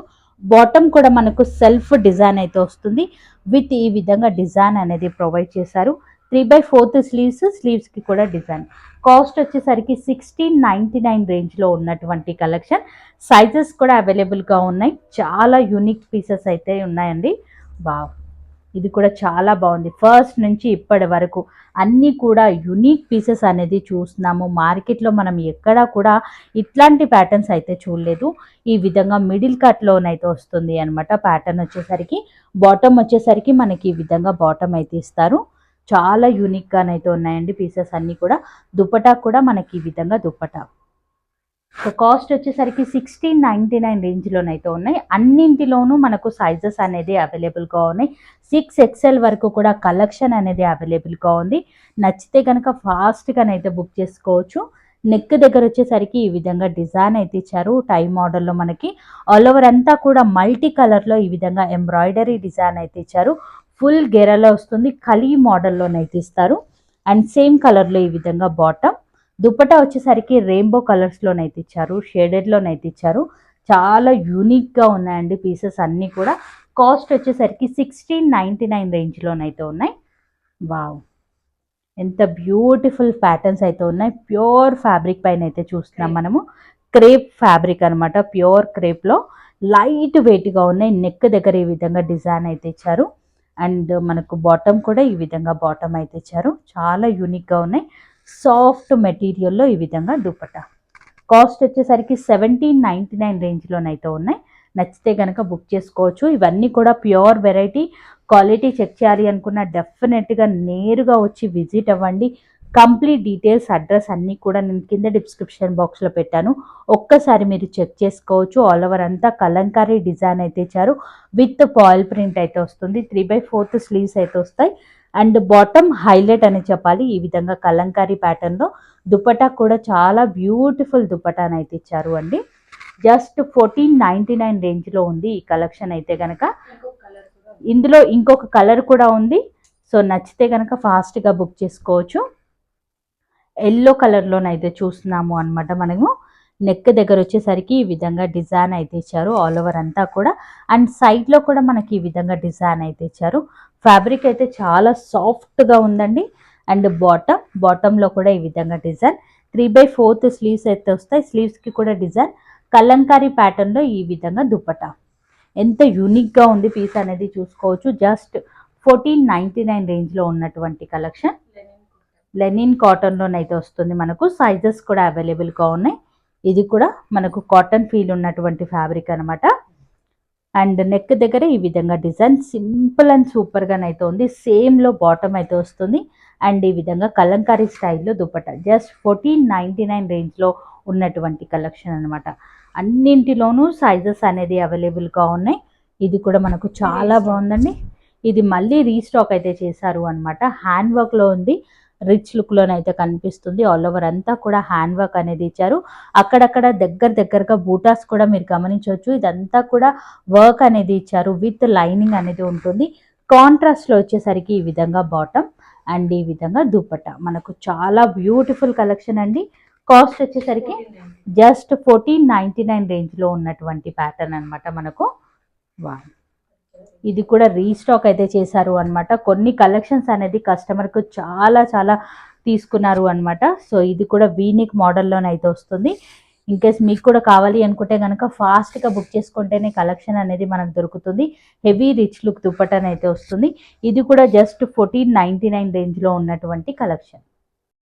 బాటమ్ కూడా మనకు సెల్ఫ్ డిజైన్ అయితే వస్తుంది విత్ ఈ విధంగా డిజైన్ అనేది ప్రొవైడ్ చేశారు. 3/4 స్లీవ్స్కి కూడా డిజైన్. కాస్ట్ వచ్చేసరికి 1699 రేంజ్లో ఉన్నటువంటి కలెక్షన్. సైజెస్ కూడా అవైలబుల్గా ఉన్నాయి. చాలా యూనిక్ పీసెస్ అయితే ఉన్నాయండి. వావ్, ఇది కూడా చాలా బాగుంది. ఫస్ట్ నుంచి ఇప్పటి వరకు అన్నీ కూడా యునిక్ పీసెస్ అనేది చూస్తున్నాము. మార్కెట్లో మనం ఎక్కడా కూడా ఇట్లాంటి ప్యాటర్న్స్ అయితే చూడలేదు. ఈ విధంగా మిడిల్ కట్లోనైతే వస్తుంది అనమాట. ప్యాటర్న్ వచ్చేసరికి బాటమ్ వచ్చేసరికి మనకి ఈ విధంగా బాటమ్ అయితే ఇస్తారు. చాలా యూనిక్గానైతే ఉన్నాయండి పీసెస్ అన్నీ కూడా. దుపట్టా కూడా మనకి ఈ విధంగా దుపట్టా. సో కాస్ట్ వచ్చేసరికి 1699 రేంజ్లోనైతే ఉన్నాయి. అన్నింటిలోనూ మనకు సైజెస్ అనేది అవైలబుల్గా ఉన్నాయి. 6XL వరకు కూడా కలెక్షన్ అనేది అవైలబుల్గా ఉంది. నచ్చితే కనుక ఫాస్ట్గానైతే బుక్ చేసుకోవచ్చు. నెక్ దగ్గర వచ్చేసరికి ఈ విధంగా డిజైన్ అయితే ఇచ్చారు. టై మోడల్లో మనకి ఆల్ ఓవర్ అంతా కూడా మల్టీ కలర్లో ఈ విధంగా ఎంబ్రాయిడరీ డిజైన్ అయితే ఇచ్చారు. ఫుల్ గెరలో వస్తుంది. కలీ మోడల్లోనైతే ఇస్తారు. అండ్ సేమ్ కలర్లో ఈ విధంగా బాటమ్. దుపట్టా వచ్చేసరికి రెయిన్బో కలర్స్లోనైతే ఇచ్చారు, షేడెడ్లోనైతే ఇచ్చారు. చాలా యూనిక్గా ఉన్నాయండి పీసెస్ అన్నీ కూడా. కాస్ట్ వచ్చేసరికి 1699 రేంజ్లోనైతే ఉన్నాయి. వావ్, ఎంత బ్యూటిఫుల్ ప్యాటర్న్స్ అయితే ఉన్నాయి. ప్యూర్ ఫ్యాబ్రిక్ పైన అయితే చూస్తున్నాం మనము. క్రేప్ ఫ్యాబ్రిక్ అనమాట. ప్యూర్ క్రేప్లో లైట్ వెయిట్గా ఉన్నాయి. నెక్ దగ్గర ఈ విధంగా డిజైన్ అయితే ఇచ్చారు. అండ్ మనకు బాటమ్ కూడా ఈ విధంగా బాటమ్ అయితే ఇచ్చారు. చాలా యూనిక్గా ఉన్నాయి. సాఫ్ట్ మెటీరియల్లో ఈ విధంగా దుపట్టా. కాస్ట్ వచ్చేసరికి 1799 రేంజ్లోనైతే ఉన్నాయి. నచ్చితే కనుక బుక్ చేసుకోవచ్చు. ఇవన్నీ కూడా ప్యూర్ వెరైటీ. క్వాలిటీ చెక్ చేయాలి అనుకున్న డెఫినెట్గా నేరుగా వచ్చి విజిట్ అవ్వండి. కంప్లీట్ డీటెయిల్స్, అడ్రస్ అన్నీ కూడా నేను కింద డిస్క్రిప్షన్ బాక్స్లో పెట్టాను. ఒక్కసారి మీరు చెక్ చేసుకోవచ్చు. ఆల్ ఓవర్ అంతా కలంకారీ డిజైన్ అయితే ఇచ్చారు. విత్ పాయిల్ ప్రింట్ అయితే వస్తుంది. 3/4 స్లీవ్స్ అయితే వస్తాయి. అండ్ బాటమ్ హైలైట్ అని చెప్పాలి. ఈ విధంగా కలంకారీ ప్యాటర్న్లో దుపట్టా కూడా చాలా బ్యూటిఫుల్ దుపట్టాని అయితే ఇచ్చారు అండి. జస్ట్ 1499 రేంజ్లో ఉంది ఈ కలెక్షన్ అయితే కనుక. ఇందులో ఇంకొక కలర్ కూడా ఉంది. సో నచ్చితే కనుక ఫాస్ట్గా బుక్ చేసుకోవచ్చు. ఎల్లో కలర్లోనైతే చూస్తున్నాము అనమాట. మనము నెక్ దగ్గర వచ్చేసరికి ఈ విధంగా డిజైన్ అయితే ఇచ్చారు ఆల్ ఓవర్ అంతా కూడా. అండ్ సైడ్లో కూడా మనకి ఈ విధంగా డిజైన్ అయితే ఇచ్చారు. ఫ్యాబ్రిక్ అయితే చాలా సాఫ్ట్గా ఉందండి. అండ్ బాటంలో కూడా ఈ విధంగా డిజైన్ 3/4 స్లీవ్స్ అయితే వస్తాయి. స్లీవ్స్కి కూడా డిజైన్ కలంకారీ ప్యాటర్న్లో ఈ విధంగా దుపట్టా. ఎంత యూనిక్గా ఉంది పీస్ అనేది చూసుకోవచ్చు. జస్ట్ 1499 రేంజ్లో ఉన్నటువంటి కలెక్షన్. లెనిన్ కాటన్లోనైతే వస్తుంది మనకు. సైజెస్ కూడా అవైలబుల్గా ఉన్నాయి. ఇది కూడా మనకు కాటన్ ఫీల్ ఉన్నటువంటి ఫ్యాబ్రిక్ అనమాట. అండ్ నెక్ దగ్గర ఈ విధంగా డిజైన్ సింపుల్ అండ్ సూపర్గానైతే ఉంది. సేమ్లో బాటమ్ అయితే వస్తుంది. అండ్ ఈ విధంగా కలంకారీ స్టైల్లో దుపట్టా. జస్ట్ 1499 రేంజ్లో ఉన్నటువంటి కలెక్షన్ అనమాట. అన్నింటిలోనూ సైజెస్ అనేది అవైలబుల్గా ఉన్నాయి. ఇది కూడా మనకు చాలా బాగుందండి. ఇది మళ్ళీ రీస్టాక్ అయితే చేశారు అనమాట. హ్యాండ్ వర్క్లో ఉంది. రిచ్ లుక్లోనైతే కనిపిస్తుంది. ఆల్ ఓవర్ అంతా కూడా హ్యాండ్ వర్క్ అనేది ఇచ్చారు. అక్కడక్కడ దగ్గరగా బూటాస్ కూడా మీరు గమనించవచ్చు. ఇదంతా కూడా వర్క్ అనేది ఇచ్చారు. విత్ లైనింగ్ అనేది ఉంటుంది. కాంట్రాస్ట్లో వచ్చేసరికి ఈ విధంగా బాటమ్ అండ్ ఈ విధంగా దుపట్టా. మనకు చాలా బ్యూటిఫుల్ కలెక్షన్ అండి. కాస్ట్ వచ్చేసరికి జస్ట్ 1499 రేంజ్లో ఉన్నటువంటి ప్యాటర్న్ అనమాట మనకు. ఇది కూడా రీస్టాక్ అయితే చేశారు అనమాట. కొన్ని కలెక్షన్స్ అనేది కస్టమర్కు చాలా తీసుకున్నారు అనమాట. సో ఇది కూడా వీనిక్ మోడల్లోనైతే వస్తుంది. ఇన్కేస్ మీకు కూడా కావాలి అనుకుంటే కనుక ఫాస్ట్గా బుక్ చేసుకుంటేనే కలెక్షన్ అనేది మనకు దొరుకుతుంది. హెవీ రిచ్ లుక్ దుపట్టనైతే వస్తుంది. ఇది కూడా జస్ట్ 1499 రేంజ్లో ఉన్నటువంటి కలెక్షన్.